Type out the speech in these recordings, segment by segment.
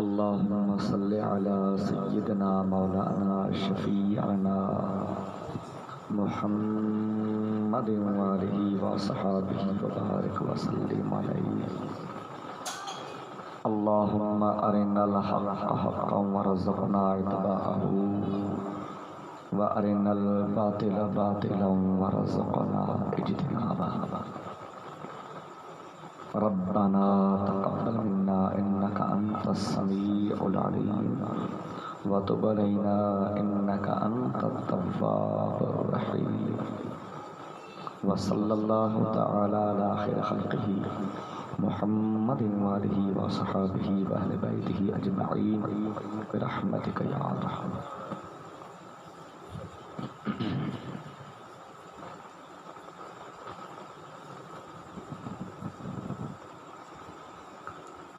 अल्लाहुम्मा सल्लि अला सय्यिदिना मौलाना शफीअना मुहम्मदिन व आलिहि व सहाबिहि व बारिक व सल्लिम अलैहि। अल्लाहुम्मा अरिनल हक़्क़ हक़्क़न वरज़ुक़ना इत्तिबाअहू व अरिनल बातिल बातिलन वरज़ुक़ना इज्तिनाबह। रब्बना तक़ब्बल मिन्ना इन्नका अंतस समीउल अलीम व तुब अलैना इन्नका अंतत तव्वाबुर रहीम। व सल्लल्लाहु तआला अला खैर खल्क़िही मुहम्मदिन व आलिहि व सहाबिही व अहले बैतिही अजमईन बिरहमतिका या अरहम।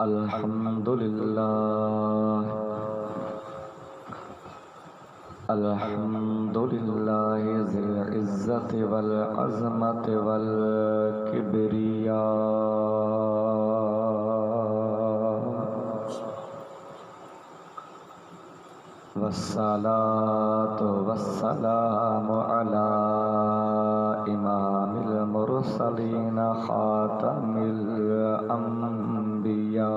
अल्हम्दुलिल्लाह अल्हम्दुलिल्लाहि ज़िल इज़्ज़ति वल अज़मति वल किब्रिया। वस्सलातु वस्सलामु अला इमामिल मुरसलीन खातमिल अंबिया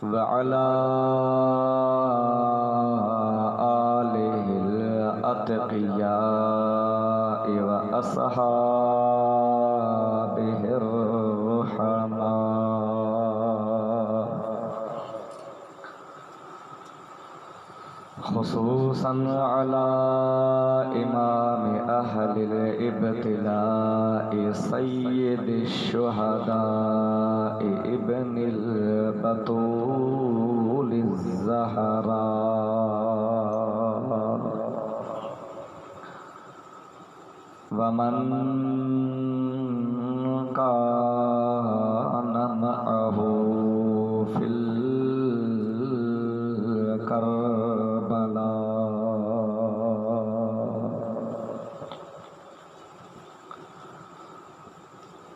व अला आलिहिल अतक़िया व अस्हाबिहिर रुहमा। खुसूसन अला इमाम अहलिल इब्तिला'i सय्यिदिश शुहदा'i इब्निल बतूलिज़ ज़हरा व मन कान मअहू फिल करबला।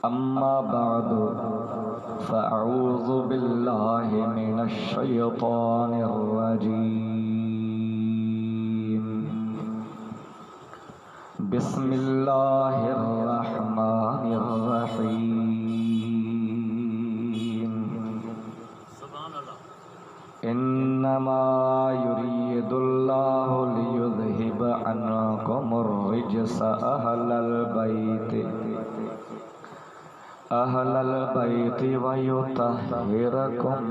अम्मा बअदु फ़अऊज़ु बिल्लाहि मिनश शैतानिर रजीम। बिस्मिल्लाहिर रहमानिर रहीम। इन्नमा युरीदुल्लाहु लियुज़हिब अन्कुमुर रिज्स अहलल बैति व युतहिरकुम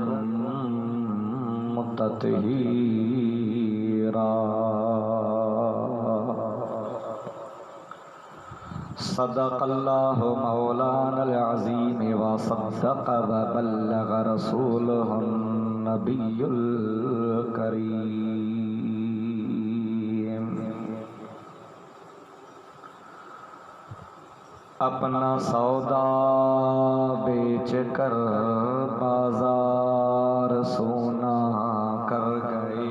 तत्हीरा। सदक़ल्लाहु मौलानल अज़ीम व सद्दक़ व बल्लग़ रसूलुहुन नबियुल करीम। अपना सौदा बेच कर बाजार सोना कर गए।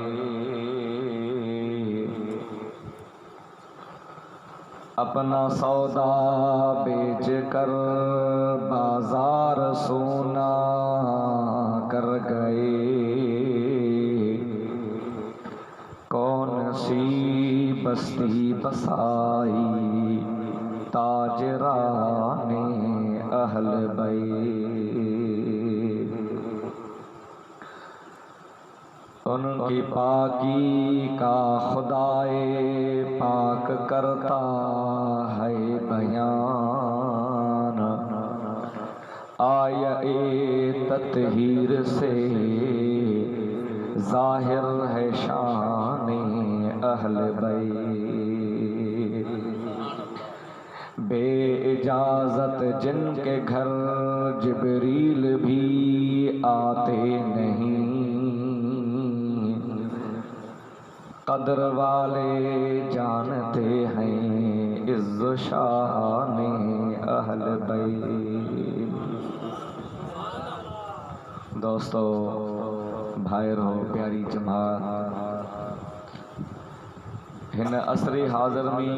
अपना सौदा बेच कर बाजार सोना कर गए। कौन सी बस्ती बसाई ताजराने अहल बैत। उनकी पाकी का खुदाए पाक करता है बयान। आये तत्हीर से जाहिर है शाने अहल बैत। बे इजाज़त जिनके घर जिब्रील भी आते नहीं। कदर वाले जानते हैं इज़्ज़ शाने अहल बैत। दोस्तों, भाइरों, प्यारी जमात, हिन असरे हाज़र में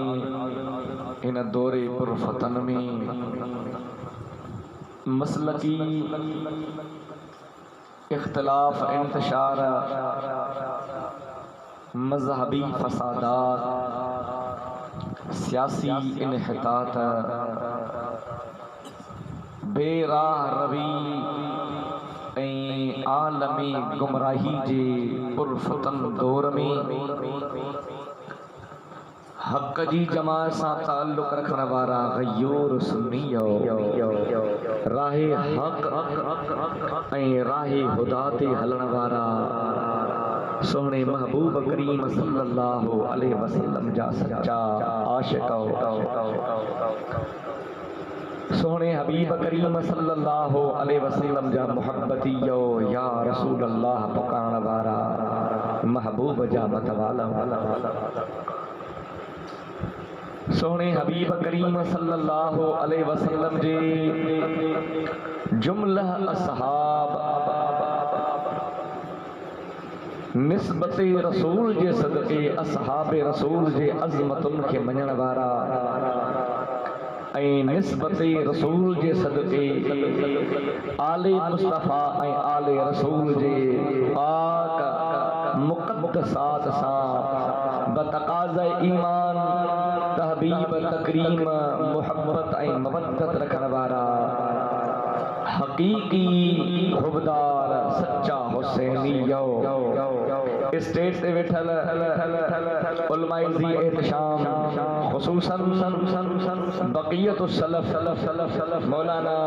हिन दौरे पुरफतन में मसलकी इख्तलाफ, इंतशार, मजहबी फसादात, सियासी इन्हितात, बेराह रवी ऐं आलमी गुमराही जे पुरफतन दौर में हक़ जी जमात सां ताल्लुक़ रखण वारा गयूर सुन्नी राहे हक़ ऐं राहे हुदा ते हलण वारा सोहणे महबूब करीम सल्लल्लाहु अलैहि वसल्लम जा सच्चा आशिक, सोहणे हबीब करीम सल्लल्लाहु अलैहि वसल्लम जा मुहब्बतियो या रसूल अल्लाह पुकारण वारा महबूब जा मतवाला, सोहणे हबीब करीम सल्लल्लाहु अलैहि वसल्लम जे जुमला असहाब निस्बते रसूल जे सदके असहाबे रसूल जे अज़मतुन के मञण वारा ऐं निस्बते रसूल जे सदके आले मुस्तफ़ा ऐं आले रसूल जे पाक मुक़द्दसात सां बतक़ाज़ा ईमान, तहबीब, तकरीम, मुहब्बत ऐं मवद्दत रखण वारा हकीकी हुबदार सच्चा हुसैनियो स्टेज से वेठल उलमाए ज़ी एहतशाम खुसूसन बक़ियतुस सलफ़ मौलाना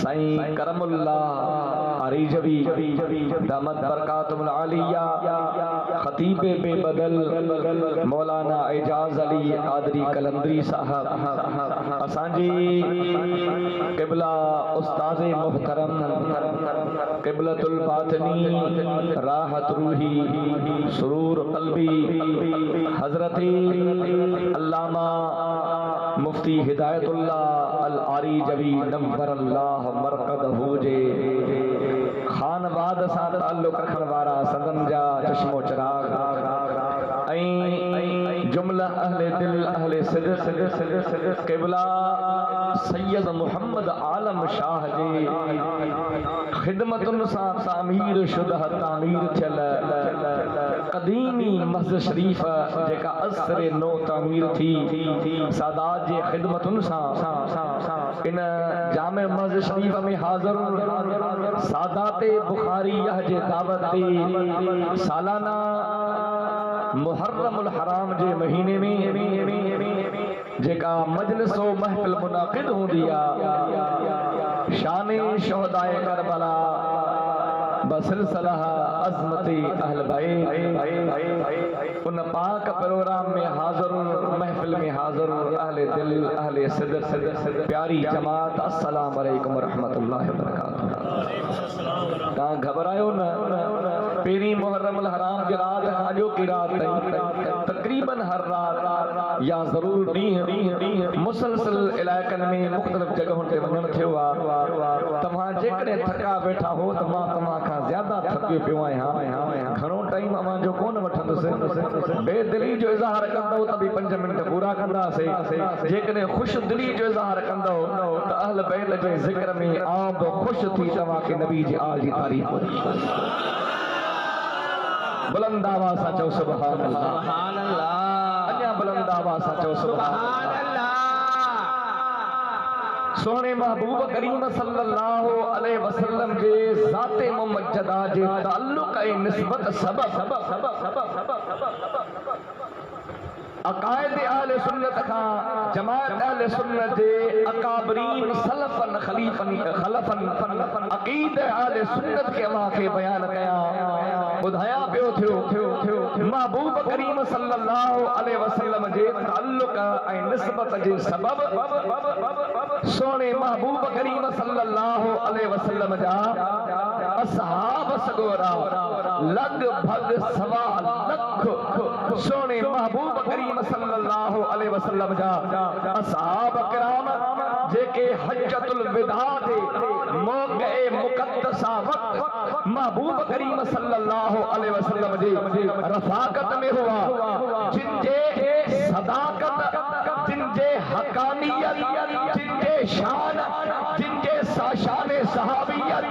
साईं करमुल्लाह अरीजवी दामत बरकातुल आलिया, खतीबे बेबदल मौलाना एजाज अली कादरी कलंदरी साहब, असांजी क़िबला उस्ताद मुहतरम क़िबलतुल बातनी राहत रूही सुरूर क़ल्बी हज़रत अल्लामा मुफ्ती हिदायतुल्लाह अल आरीजवी नव्वरल्लाह मरक़दहू जे खानवाद सां ताल्लुक़ रखण वारा सदन जा चश्मो चिराग ऐं जुमला अहले दिल अहले सिद्क़ क़िबला सैयद मुहम्मद आलम शाह जे ख़िदमतुन सां तामीर शुदह तामीर थियल क़दीमी मस्जिद शरीफ जेका असरे नो तामीर थी सादात जे ख़िदमतुन सां इन जामे मस्जिद शरीफ में हाज़िर सादाते बुखारियह जे दावत ते सालाना मुहर्रमुल हराम जे महीने में जेका मजलिस व महफिल मुनाक़िद हूंदी आहे शाने शुहदाए करबला बसिलसिला अज़मती अहल बैत उन पाक प्रोग्राम में हाज़िर महफिल में हाज़िर अहले दिल अहले सिद्क़ प्यारी जमात अस्सलाम वालेकुम रहमतुल्लाहि व बरकातहू। तव्हां घबरायो न, पहिरीं मुहर्रमुल हराम जी रात अॼो की रात ताईं तक़रीबन हर रात या ज़रूर ॾींहुं मुसलसिल इलाइक़नि में मुख़्तलिफ़ जॻहुनि ते वञणु थियो आहे। तव्हां जेकॾहिं थका वेठा हो त मां तव्हां खां ज़्यादा थकियो पियो आहियां, घणो टाइम अवांजो कोन वठंदुसि। बेदिली जो इज़हार कंदो त बि 5 मिंट पूरा कंदासीं। जेकॾहिं ख़ुशि दिली जो इज़हार कंदो त अहल बैत जे ज़िक्र में आउं बि ख़ुशि थी तव्हांखे नबी जी आल जी तारीफ़ बुलंद आवाज़ सां चओ सुभान अल्लाह, अञा बुलंद आवाज़ सां चओ सुभान अल्लाह। सोहणे महबूब करीम सल्लल्लाहु अलैहि वसल्लम जे ज़ाते मुमज्जदा जे ताल्लुक़ ऐं निस्बत सबब अक़ाइद अहले सुन्नत खां जमात अहले सुन्नत जे अकाबरीन सलफन खलफन अक़ीद अहले सुन्नत के अवांखे बयान कया ॿुधाया पियो थियो महबूब करीम सल्लल्लाहु अलैहि वसल्लम जे ताल्लुक़ ऐं निस्बत जे सबब सोहणे महबूब करीम सल्लल्लाहु अलैहि वसल्लम जा असहाब सगोरा लगभग 1.25 लाख सोहणे महबूब करीम सल्लल्लाहु अलैहि वसल्लम जा असहाब किराम जेके हज्जतुल विदा ते मौक़े मुक़द्दसा वक़्त महबूब करीम सल्लल्लाहु अलैहि वसल्लम जी रफ़ाक़त में हुआ, जिनजे सदाकत, जिनजे हक़ानियत, जिनजे शान, जिनजे सहाबियत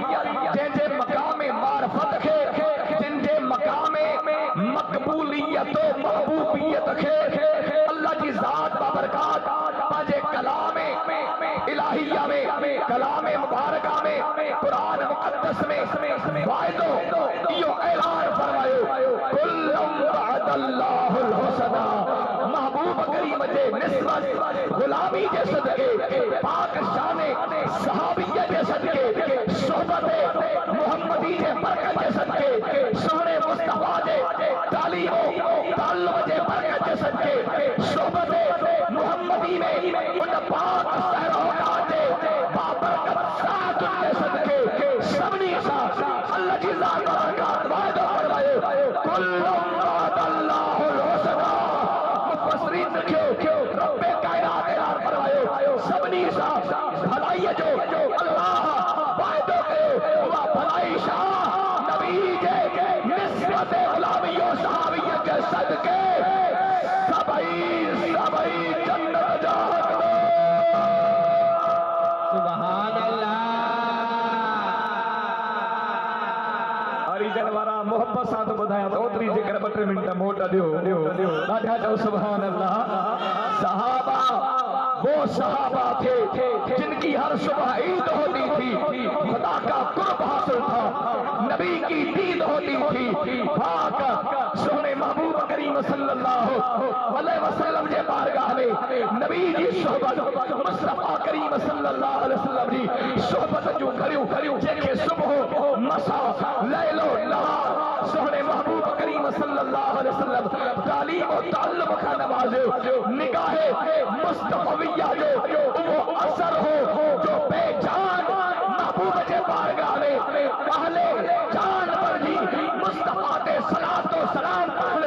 जंहिंजे मकाम मारफत खे जंहिंजे मकाम मक़बूलियत महबूबियत खे अल्लाह जी ज़ात बाबरकात पंहिंजे कलाम इलाहिया में कलाम मुबारका में कुरान मुक़द्दस में वाइदो इहो ऐलान फरमायो कुल्लुम वअदल्लाहुल हुस्ना महबूब करीम जे निस्बत गुलामी जे सदके पाक शान सहाबियत जे सदके सोहबत मुहम्मदी जे बरकत जे सदके सोहणे मुस्तफा जे तालीम ताल्लुम जे बरकत जे सदके सोहबत मुहम्मदी में उन पाक सहरोगा जे बाबरकत साथ जे सदके सभनी सां अल्लाह जी ज़ात बरकत वाइदो फरमायो कुल्लुम वअदल्लाहुल हुस्ना मुफस्सिरीन लिखियो रब्बे कायनात ऐलान फरमायो सभनी सां भलाई जो अल्लाह वाइदो कयो उहा भलाई शाह नबी जे निस्बत गुलामी सहाबियत जे सदके सभई जन्नत जा सुभान अल्लाह हरिजन वारा मोहब्बत सां तो ॿुधायां त ओतिरी जेकर 2-3 मिंट मोट ॾियो ॾाढा चओ सुभान अल्लाह सहाबा वो सहाबा थे जिनकी हर सुबह ईद होती थी खुदा का कुर्ब हासिल था नबी की दीद होती थी पाक सोने महबूब करीम सल्लल्लाहु अलैहि वसल्लम जे बारगाह में नबी जी सोहबत मुस्तफा करीम सल्लल्लाहु अलैहि वसल्लम जी सोहबत जो करियो जेके सुबह मसा लैलो नहार सोने महबूब करीम सल्लल्लाहु अलैहि वसल्लम तालीम और ताल्लुम का नवाज़ो निगाहे मुस्तफविया जो वो असर हो जो बेजान महबूब के बारगाह में पहले जान पर जी मुस्तफा ते सलातो सलाम पढ़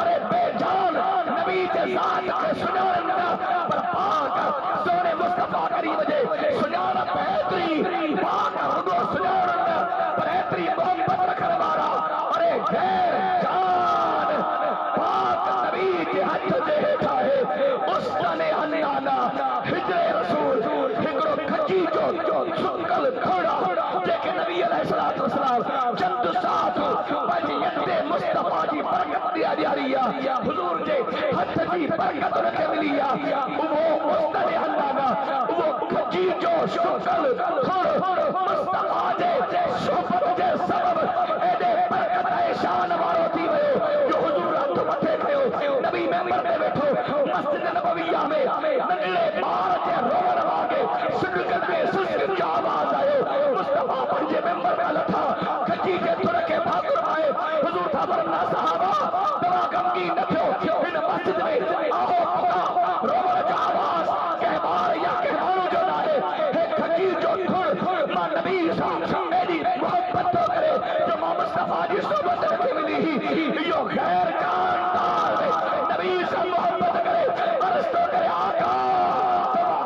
अरे बेजान नबी के ज़ात के सुजान पर पाक सोने मुस्तफा करीम जे सुजान बेहतरी पाक रुगो सुजान पर एतरी मोहब्बत रखण वाला अरे गैर जान पाक नबी के हथ जे हेठा है उस्तने अन्नाना हिजरे रसूल हिकड़ो खची जो सुकल घोड़ा जेके नबी अलैहिस्सलातु वस्सलाम चंद साथ पंहिंजी यते मुस्तफा जी बरकत ॾियारिया हुजूर जे हथ जी बरकत उनखे मिली वो उस्तने अन्नाना वो खची जो सुकल घोड़ो मुस्तफा जे सोहबत जे सबब एडे बरकत शान वारो थी वियो जो हुजूर हथ मथे कयो नबी मेंबर ते वेठो मस्जिद नबविया में नंढड़े ॿार जे रोअण वांगे सिदकत में सुस्कत जो आवाज़ आयो मुस्तफा पंहिंजे मेंबर में लथा खची जे तुर खे भाकुर आए हुजूर था फरमाया सहाबा तव्हां गमगीन न थियो हिन मस्जिद में आहो खुदा रोअण जो आवाज़ कंहिं ॿार या कंहिं माण्हू जो न आहे हे खची जो थुर मां नबी सां एॾी मोहब्बत थो करे जो मां मुस्तफा जी सोबत खे मिली इहो ग़ैर जानदार नबी सां मोहब्बत करे अर्ज़ थो करे आका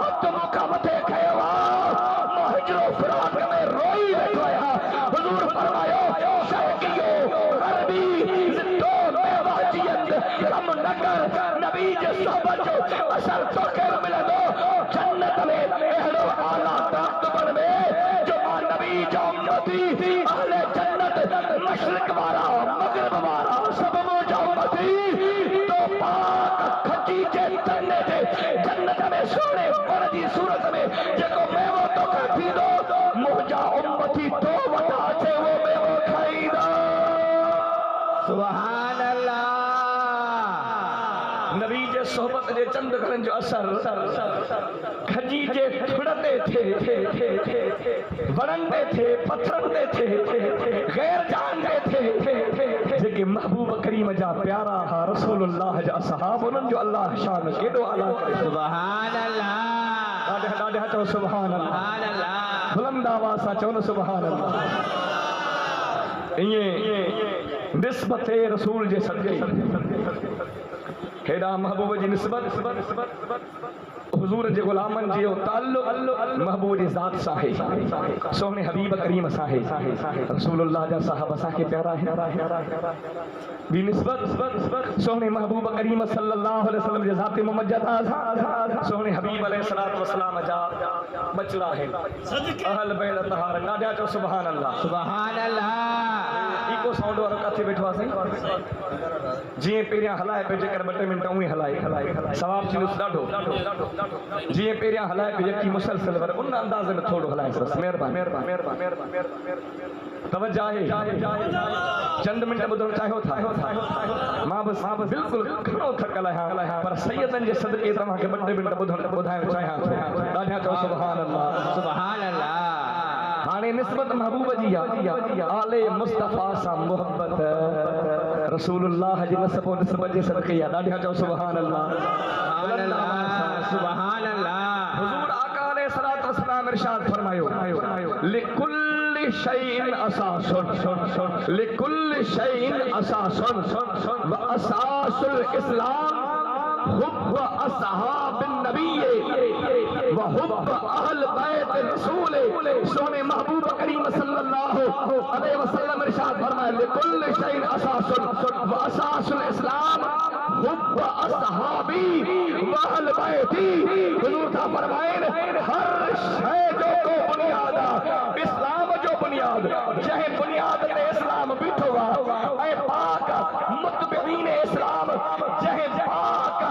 हथ मूंखां मथे खयो मां हिजरो फिराक में रोई वेठो आहियां हुजूर फरमायो शर्कियो गरबी ज़िंदो मेवाजियत कम न कर नबी जे सोबत जो असर तोखे मिलंदो जन्नत में अहिड़ो आला तख़्त में जो मां नबी जो उम्मती अहले जन्नत मशरिक वारा मगरिब वारा सब मुंहिंजा उम्मती तो पाक खची जे तने ते जन्नत में सोने पर जी सूरत में जेको मेवो तोखे थींदो मुंहिंजा उम्मती तो वटा अचे वो मेवो खाईंदा सुभान अल्लाह नबी जे सोहबत जे चंद घरनि जो असर खजी जे खुड़ते थे वणन ते थे पत्थरन ते थे गैर जान ते थे जेके महबूब करीम जा प्यारा हा रसूलुल्लाह जा असहाब उन्हनि जो अल्लाह शान केॾो आला करे सुभान अल्लाह ॾाढा चओ सुभान अल्लाह बुलंद आवाज़ सां चओ न सुभान अल्लाह ईअं निस्बत रसूल जे सदके हेॾा महबूब जी निस्बत हुजूर जे गुलामन जो ताल्लुक महबूब जी ज़ात साहे सोने हबीब करीम साहे रसूलुल्लाह जा साहब सा के प्यारा है भी निस्बत सोने महबूब करीम सल्लल्लाहु अलैहि वसल्लम जे ज़ात मुमज्जदा सोने हबीब अलैहि सलात व सलाम जा बचड़ा है अहल बैत तहार नाडिया चो सुभान अल्लाह इको साउंड वारो काथे बैठो आसे जी पेरिया हलाए पे जेकर 2 मिनट उही हलाए सवाब थी उस डाढो जी पेरिया हलाए पे जेकी मुसलसल वर उन अंदाज में थोड़ो हलाए बस मेहरबानी तवज्जो है चंद मिनट बुधण चाहो था मां बस बिल्कुल घणो थकल है पर सैयदन जे सदके तमा के 2 मिनट बुधण बुधायो चाहा डाढा चो सुभान अल्लाह हाने निस्बत महबूब जी आले मुस्तफा सा मोहब्बत रसूलुल्लाह जी नसबो निस्बत जे सदके या डाढा चो सुभान अल्लाह हुजूर आका अलैहि सलात व सलाम इरशाद फरमायो लिकुल्लि शैइन असासुन लिकुल्लि शैइन असासुन व असासुल इस्लाम हुब्ब असहाबिन नबी व हुब्ब अहल बैत रसूल सोने महबूब करीम सल्लल्लाहु अलैहि वसल्लम इरशाद फरमाया लिकुल्लि शैइन असासुन व असासुल इस्लाम हुब्ब असहाबी व अहल बैती हुजूर का फरमाए हर शय जो बुनियाद इस्लाम जो बुनियाद चाहे बुनियाद ते इस्लाम बिठो ए पाक मुतबईन इस्लाम चाहे पाक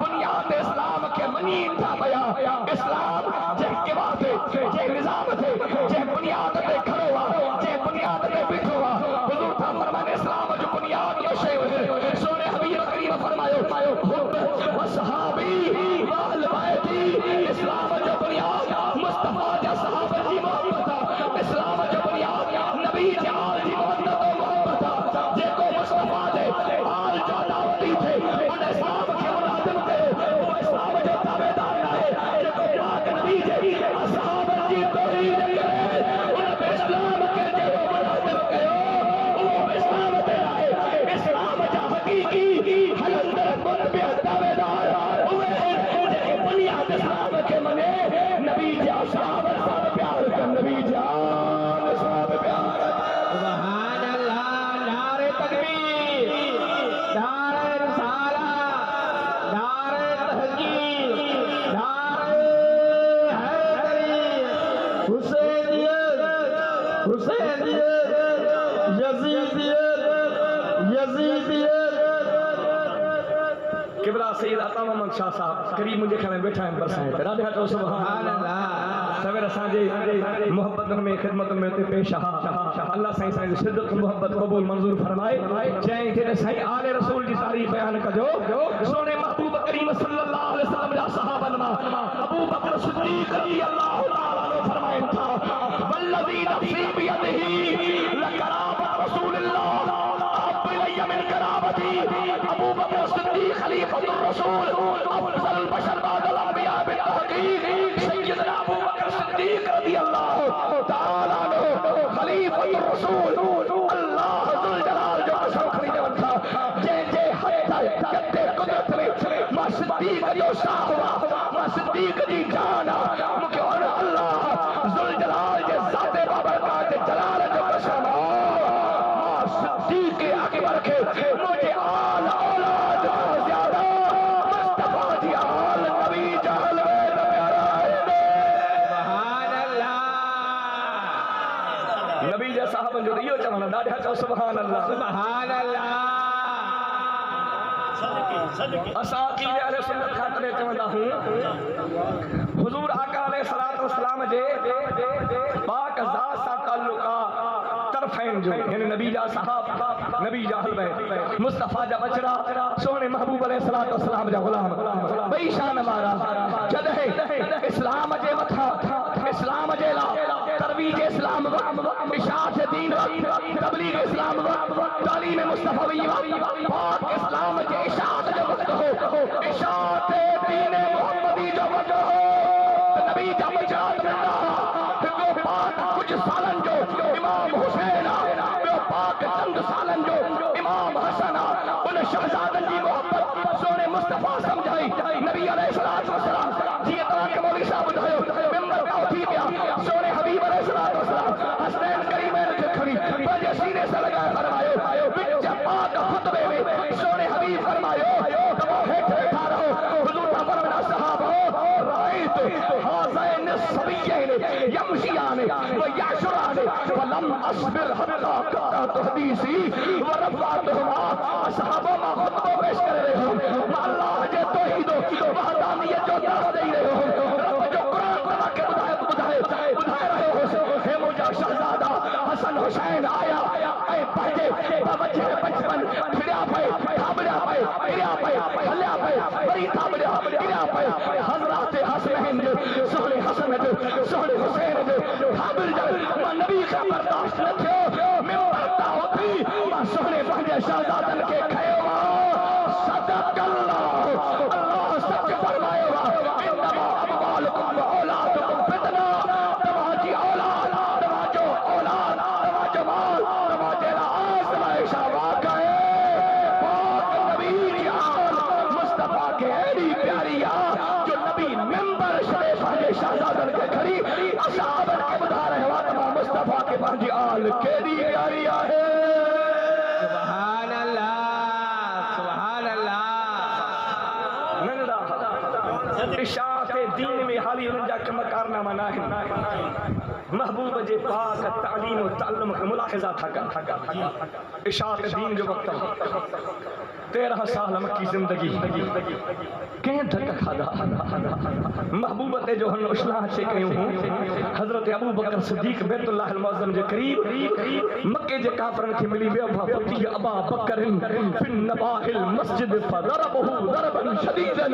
बुनियाद इस्लाम के मनी था बया इस्लाम चाहे के बात चाहे निजाम थे चाहे बुनियाद पे खड़ो चाहे बुनियाद पे बिठो हुजूर का फरमाए इस्लाम जो बुनियाद के शय सोने हबीब करीम फरमायो हुब्ब व सहाबी व अहल बैती इस्लाम जो बुनियाद मुस्तफा जा सहाबा की मोहब्बत इस्लाम जो बुनियाद नबी जी आल की मोहब्बत जेको मुस्तफा दे आल जो दावती थे उन इस्लाम के मुलाजिम थे वो इस्लाम जो ताबेदार है जेको पाक नबी जी सहाबा की तौहीद करे उन इस्लाम के जो मुलाजिम कयो वो इस्लाम दे आए इस्लाम जा हकीकी हलंदर मुतबे ताबेदार हुए जेके बुनियाद इस्लाम के मने नबी जी सहाबा से प्यार कर नबी जान साहब प्यार सुभान अल्लाह नारे तकबीर नारे रिसाला नारे तहकीक नारे हैदरी हुसैनियत यजीदियत किबरा सैयद अता मोहम्मद शाह साहब करीब मुझे ख्याल में बैठा है बरसाए राधा तो सुभान अल्लाह सवेर साजे मोहब्बत में खिदमत में ते पेश अल्लाह साईं साईं सिद्दत मोहब्बत कबूल मंजूर फरमाए जय के साईं आले रसूल जी सारी बयान कजो सोने महबूब करीम सल्लल्लाहु अलैहि वसल्लम जा सहाबन मा अबू बकर सिद्दीक रज़ियल्लाहु ताला अन्हु फरमाइन था वल्लज़ी नफ्सी बियदिही लकराबत रसूलुल्लाह अहब्बु इलैया मिन कराबती अबू बकर सिद्दीक खलीफतुर रसूल अफज़ल बशर बादल अंबिया बितहकीक सैयदना अबू बकर सिद्दीक रज़ियल्लाहु ताला अन्हु खलीफतुर रसूल अल्लाह जुल जलाल जो शौखरी जवन था जे हत्ता कते कुदरत में मा सिद्दीक जो शाह हुआ मा सिद्दीक जी जान मुके और अल्लाह जुल जलाल जे ज़ाते बाबरकात जलाल जो कसम मा सिद्दीक अकबर के मुझे आल औलाद ज्यादा मुस्तफा जी आल नबी जहल में प्यारा है सुभान अल्लाह नबी जा साहब जो इहो चवण ॾाढा चओ सुभान अल्लाह असां अकीदे अहले सुन्नत खां तॾहिं चवंदा हूं हुजूर आका अलैहि सलात व सलाम जे पाक ज़ात सां ताल्लुक तरफ़ैन जो यानी नबी जा साहब नबी जा अहल बैत मुस्तफा जा बचड़ा सोने महबूब अलैहि सलात व सलाम जा गुलाम बई शान वारा जॾहिं इस्लाम जे मथा इस्लाम जे ला तरवीज इस्लाम इशाअत दीन तबलीग इस्लाम तालीम मुस्तफवी पाक इस्लाम जे इशाअत जो वक्त हो इशाअत दीन मोहम्मदी जो वक्त हो नबी जा बचड़ा बिना पाक कुछ सालन जो इमाम हुसैन ॿियो पाक चंद सालन जो इमाम हसन उन शहजादन जी मोहब्बत सोने मुस्तफा समझाई नबी अलैहि सलात व सलाम जी मौलवी साहब ॿुधायो मेंबर का थी विया सोने हबीब अलैहिस्सलातु वस्सलाम हसनैन करीमैन खे खणी पंहिंजे सीने सां लॻाए फरमायो विच पाक खुतबे में सोने हबीब फरमायो तव्हां हेठि वेठा रहो हुज़ूर था फरमाया सहाबा राइट हाज़ैन सबीयैन यमशियान व यशरान फलम अस्बिर हत्ता क़तअतु हदीसी व रफ़अतहुमा सहाबा मां खुतबो पेश करे रहे हो अल्लाह जे तौहीद वहदानियत जो दावा दे रहे हो रब जो कुरान तव्हांखे ॿुधाए रहे हो हे मुंहिंजा शहज़ादा हसन हुसैन आया ऐं पंहिंजे बवजे बचपन फिरिया पए थाबड़िया पए फिरिया पए हलिया पए वरी थाबड़िया फिरिया पए हज़रत हसनैन जो सोहणे हसन जो सोहणे हुसैन जो थाबड़ जो मां नबी खे बर्दाश्त न थियो मिंबर तां उथी मां सोहणे पंहिंजे शहज़ादनि खे खयो सदक़ल्लाह अल्लाह सच फरमायो इन्नमा अमवालुकुम व औलादुकुम फितना तव्हांजी औलाद तव्हांजो औलाद तव्हांजो माल तव्हांजे लाइ आज़माइश वाक़ आहे पाक नबी जी आल मुस्तफा खे एॾी प्यारी आहे जो नबी मिंबर छॾे पंहिंजे शहज़ादनि खे खणी असहाबनि खे ॿुधाए रहियो आहे त मां मुस्तफा खे पंहिंजी आल केॾी प्यारी आहे सुभान अल्लाह सुभान अल्लाह इशाअत दीन में हाली उन्हनि जा कम कारनामा न आहिनि महबूब जे पाक तालीम और ताल्लुम खे मुलाहिज़ा था कनि इशाअत दीन जो वक़्तु 13 साल मक्की ज़िंदगी कंहिं धक खाधा महबूब ते जो हन इस्लाह से कयूं हज़रत अबू बकर सिद्दीक़ बैतुल्लाह अल मुअज़्ज़म जे करीब मक्के जे काफ़रनि खे मिली वियो फती अबा बकरिन फिन नबाहिल मस्जिद फदरबहु दरबन शदीदन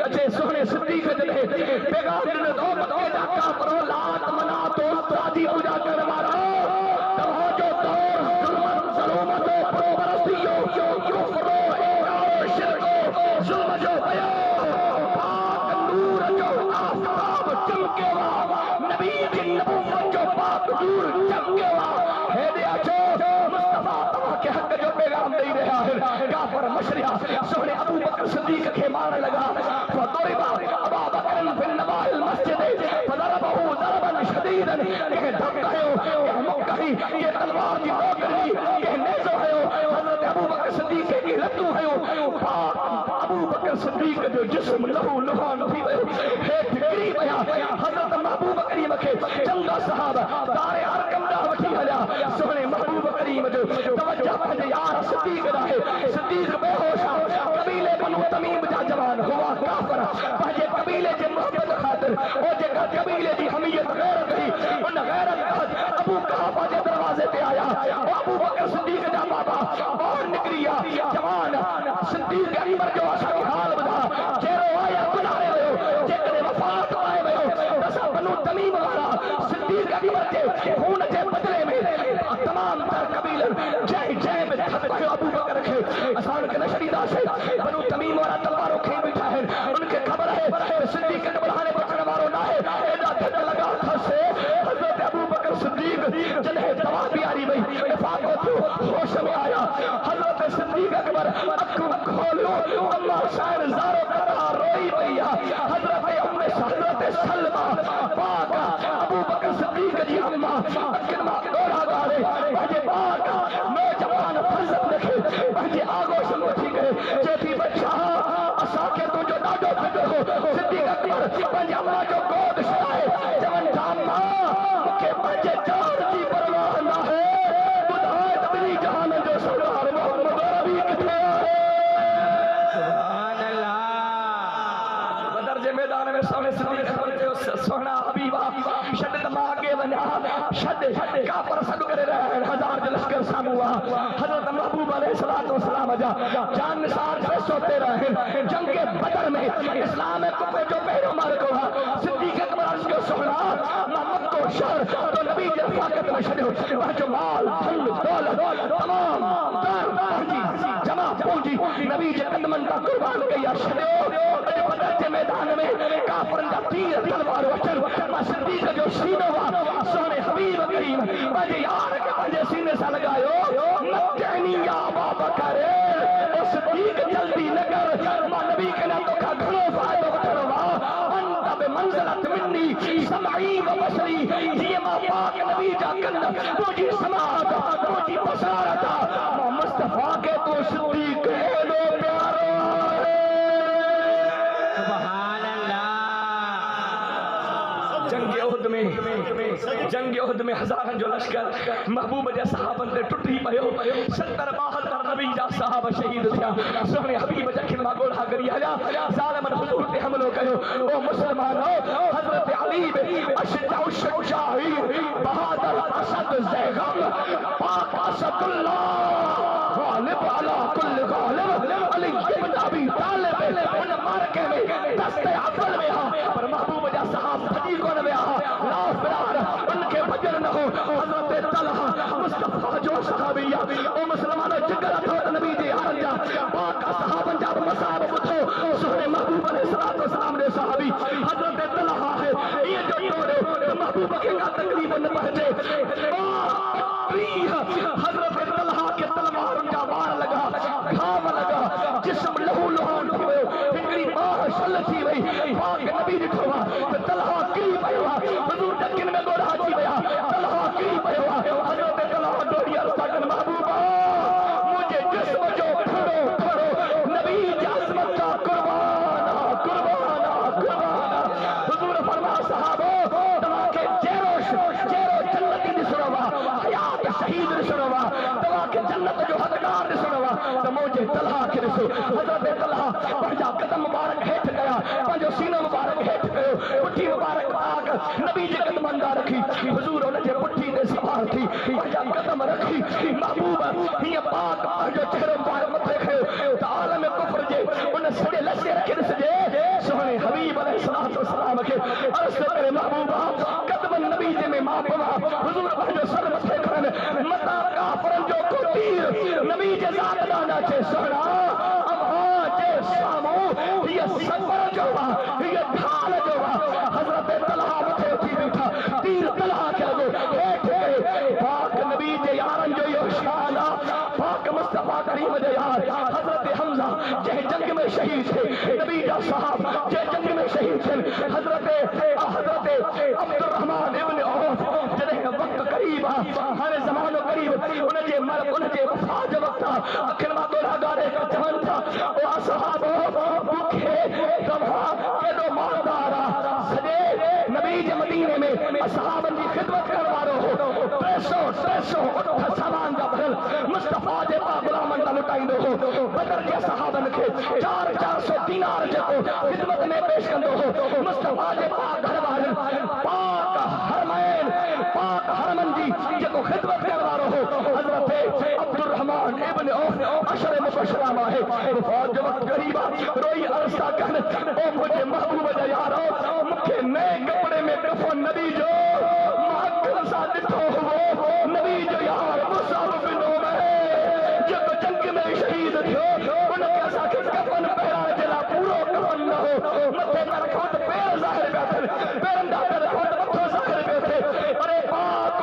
अचे सोहणे सिद्दीक़ जॾहिं पैगाम ॾिनो त मक्के जा काफ़र लात मनात सादी पूजा करण वारा तव्हांजो दौर ज़ुल्मत परवरस्तियो कुफ्र शिरको ज़ुल्म जो भयो पाक नूर जो आफ़ताब चमके वा नबी जी नबूवत जो पाक नूर चमके वा हेॾे अचो मुस्तफा तव्हांखे हक़ जो पैगाम ॾेई रहिया आहिनि काफ़र मशरिया सोहणे अबू बकर सिद्दीक़ खे मारण लॻा फदरिबा अबा बकर फिन नवाहिल मस्जिद फदरबहु दरबन शदीदन कंहिं धक हयो कंहिं मुक हई कंहिं तलवार जी नोक ॾिनी कंहिं नेज़ो हयो हज़रत अबू बकर सिद्दीक़ जी लतूं हयो अबू बकर सिद्दीक़ जो जिस्म लहू लुहान थी वियो हेठि किरी पिया हज़रत महबूब करीम खे चङा सहाबा तारे अरकम ॾांहुं वठी हलिया सोहणे महबूब करीम जो तवज्जो पंहिंजे यार सिद्दीक़ ॾांहुं सिद्दीक़ बेहोश कबीले बनु तमीम जा जवान हुआ काफ़र पंहिंजे कबीले जे मोहब्बत ख़ातिर ओ जेका कबीले जी हमीयत गैरत हुई उन गैरत अबू कहाफा जे दरवाज़े ते आया अबू बकर सिद्दीक़ जा बाबा ॿाहिरि निकिरी विया जवान सिद्दीक़ अकबर जो असांखे हाल ॿुधा चहिरो आया गुज़ारे वियो जेकॾहिं वफ़ात पाए वियो त असां बनु तमीम वारा सिद्दीक़ अकबर जे खून जे बदिले में तमाम तर कबीलनि जंहिं में धक कयो अबू बकर खे असां उनखे न छॾींदासीं बनु तमीम वारा तलवारूं खणी बीठा आहिनि उनखे ख़बर आहे सिद्दीक़ अकबर हाणे बचण वारो न आहे एॾा धक लॻा अथसि हज़रत अबू बकर सिद्दीक़ जॾहिं दवा बीहारी वई इफ़ाक़ो थियो होश में आया हज़रत सिद्दीक़ अकबर अखियूं खोलियो अम्मा शायर ज़ारो करा रोई वई हज़रत सलमा पाक अबू बकर सिद्दीक़ जी अम्मा अखियुनि मां ॻोढ़ा ॻारे पंहिंजे पाक नौजवान फर्ज़त खे पंहिंजे आगोश में वठी करे चए थी बच्चा असांखे तुंहिंजो ॾाढो फिक्र हो सिद्दीक़ अकबर पंहिंजे अम्मा जो गोद छॾाए चवनि था अम्मा मूंखे पंहिंजे जान जी परवाह न आहे ॿुधाए त ॿिनी जहान जो सरदार मोहम्मद अरबी किथे आहे सुभान अल्लाह बदर जे मैदान में सोहणे सिद्दीक़ अकबर जो सोहणा हबीबा छॾ त मां अॻे वञा छॾ काफ़र सॾु करे रहिया आहिनि हज़ार जो लश्कर साम्हूं आहे हज़रत महबूब अलैहिस्सलातु वस्सलाम जा जान निसार 613 आहिनि जंग बदर में इस्लाम में कुफर जो पहिरियों मारिको आहे सिद्दीक़ अकबर अर्ज़ कयो सोहणा मां मक्को शहर तो नबी जे रफ़ाक़त में छॾियो पंहिंजो माल धन दौलत तमाम पंहिंजी जमा पूंजी नबी जे कदमनि खां क़ुर्बान कई आहे छॾियो बदर जे मैदान में काफ़रनि जा तीर तलवारूं अचनि मां सिद्दीक़ जो सीनो आहे सोहणे हबीब करीम पंहिंजे यार खे पंहिंजे सीने सां लॻायो मत्तनी या अबा बकर ओ सिद्दीक़ जल्दी न कर मां नबी खे न तोखां घणो फ़ाइदो वठणो आहे अंत बि मंज़िलत समई व बसरी जीअं मां पाक नबी जा कन तुंहिंजी समात तुंहिंजी बसारत मां मुस्तफा खे तूं सिद्दीक़ एॾो प्यारो आहे। सुभान अल्लाह। जंग उहद में हज़ारनि जो लश्कर महबूब जे सहाबनि ते टुटी पियो। 70-72 नबी जा सहाब शहीद थिया। सोहणे हबीब जे खिदमत गोढ़ा करी आया ज़ालिमनि हुज़ूर ते हमलो कयो। ओ मुसलमानो हज़रत अली बे अशजाउ शुजाई बहादुर असद ज़ैगम पाक असदुल्लाह गालिब अला कुल गालिब अली इब्न अबी तालिब उन मारके में दस्ते अव्वल में हा पर महबूब जा सहाब भजी कोन विया ला फिरार उनके भजन न हो। हज़रत तलहा मुस्तफा जो सहाबिया ओ मुसलमानो जिगर अथो नबी जे यारन जा पाक सहाबन जा मसाब बुधो। सोहणे महबूब अलैहिस्सलातु वस्सलाम ने सहाबी हज़रत तलहा है ये जो तोड़े महबूब के का तकलीफ न पहुंचे। हज़रत तलहा के तलवार जा वार लगा घाव लगा जिस्म लहू लुहान थी वियो हिकड़ी बाह शल थी वई पाक नबी ॾिठो आहे तलहा किरी पियो आहे हुज़ूर ॾकिन में गोड़ा अची विया तलहा किरी पियो आहे। हज़रत तलहा डोड़ी अर्ज़ कनि महबूबा मुंहिंजे जिस्म जो थोड़ो थोड़ो नबी जी अज़मत जा कुर्बान हुज़ूर फरमा सहाबो तव्हांखे जहिड़ो जन्नती ॾिसणो आहे हयात शहीद ॾिसणो आहे तव्हांखे जन्नत जो हक़दार ॾिसणो आहे त मुंहिंजे तलहा खे ॾिसो। हज़रत तलहा पंहिंजा कदम मुबारक हेठि कया पंहिंजो सीनो मुबारक हेठि कयो पुठी मुबारक पाक नबी जे कदमनि ता रखी हुज़ूर उन जे पुठी ते सवार थी पंहिंजा कदम रखी महबूब हीअं पाक पंहिंजो चहिरो मुबारक मथे खयो त आलम कुफ्र जे उन सड़े लसे खे ॾिसजे। सोहणे हबीब अलैहिस्सलातु वस्सलाम खे अर्ज़ करे महबूबा कदमनि नबी जे में मां पवा हुज़ूर पंहिंजो सर मथे खणनि मता काफ़रनि जो को तीर नबी जे ज़ात ॾांहुं न अचे। सोहणा अव्हां जे साम्हूं हीअ सबर जो आहे हीअ ढाल जो आहे। हज़रत तलहा मथे उथी बीठा तीर तलहा खे लॻो हेठि पाक नबी जे यारनि जो इहो शान आहे पाक मुस्तफा करीम जे यार हज़रत हमज़ा जंहिं जंग में शहीद थे नबी जा सहाब जंहिं जंग में शहीद थियनि हज़रत अब्दुर्रहमान इब्न औफ जॾहिं वक़्तु क़रीब आहे हाणे ज़मानो क़रीब उनजे वफ़ा जो वक़्तु आहे अखियुनि मां ॻोढ़ा ॻाड़े चवनि था ओ असहाबो मूंखे तव्हां केॾो मालदार आहे सॼे नबी जे मदीने में असहाबनि जी ख़िदमत करण वारो हो 300 ऊठ सामान जा भरियल मुस्तफा जे पाक गुलामनि ता लुटाईंदो हो। बदर जे सहाबनि खे 400 दीनार जेको ख़िदमत में पेश कंदो हो मुस्तफा जे पाक घर वारनि पाक हरमन जी जेको ख़िदमत करण वारो हो हज़रत अब्दुर्रहमान इब्न औफ अशर मुबशरा में है वफ़ात जो वक़्तु क़रीब आहे रोई अर्ज़ था कनि ओ मुंहिंजे महबूब जा यारो मूंखे नए कपिड़े में कफ़न नबी जो महक़ल सां ॾिठो हुओ नबी जो यार मुसाब बिन उमैर जेको जंग में शहीद थियो उनखे असांखे कफ़न पहिराइण जे लाइ पूरो कफ़न न हो मथे न रखो त पेर ज़ाहिर पिया थियनि पेरनि ॾांहुं रखो त मथो ज़ाहिर पियो थिए। अरे पाक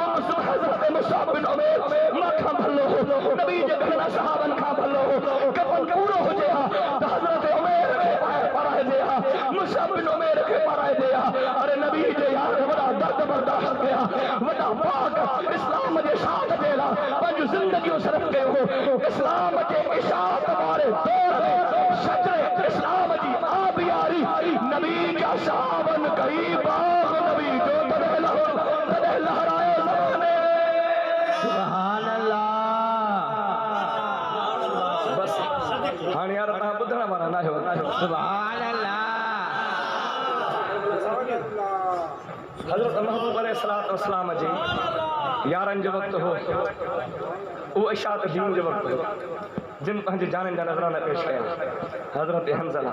हज़रत मुसाब बिन उमैर मां खां भलो हो नबी जे घणा सहाबनि खां भलो हो कफ़न पूरो हुजे हा त हज़रत उमैर खे पाराए दे हा मुसाब बिन उमैर खे पाराए दे हा। अरे नबी जे यार वॾा दर्द बर्दाश्त कया वॾा पाक इस्लाम जे शाद जे लाइ पंहिंजूं ज़िंदगियूं सर्फ कयो हो। इस्लाम जे इशाअत वारे दौर में शजर इस्लाम जी आबियारी नबी जा सहाबनि कई बाग नबी जो तॾहिं लहराए ज़माने। सुभान अल्लाह। बस हाणे यार तव्हां ॿुधण वारा न आहियो। सुभान अल्लाह। हज़रत महबूब अलैहिस्सलातु वस्सलाम जे यारनि जो वक़्तु हो उहो इशाअत दीन जो वक़्तु हो जिन पंहिंजे जाननि जा नज़राना पेश कया। हज़रत हंज़ला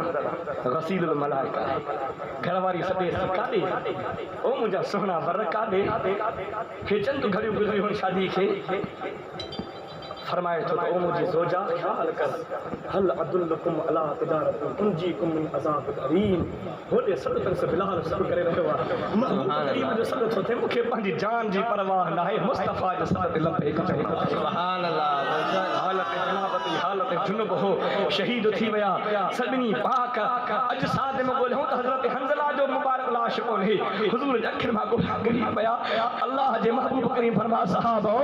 गसीलुल मलाइका घरवारी सदेस काॾे ओ मुंहिंजा सुहिणा वर काॾे खे चंद घड़ियूं गुज़रियूं शादी खे फरमाए थो त ओ मुंहिंजी ज़ोजा ख़्याल कर हल अदुल्लुकुम अला तिजारतिन तुंजीकुम मिन अज़ाबिन अलीम होॾे सदतन से बिलाल सॾु करे रहियो आहे करीम जो सॾु थो थिए मूंखे पंहिंजी जान जी परवाह न आहे मुस्तफ़ा जो सॾु लंबे हिकु चई सुभान अल्लाह हालत जनाबत हालत जुनूब हो शहीद थी वया सभिनी पाक अजसाद में ॻोल्हियूं त हज़रत हंज़ला जो मुबारक लाश कोन्हे हुज़ूर जे अखियुनि मां ॻोल्हा पिया अल्लाह जे महबूब करीम फरमा साहबो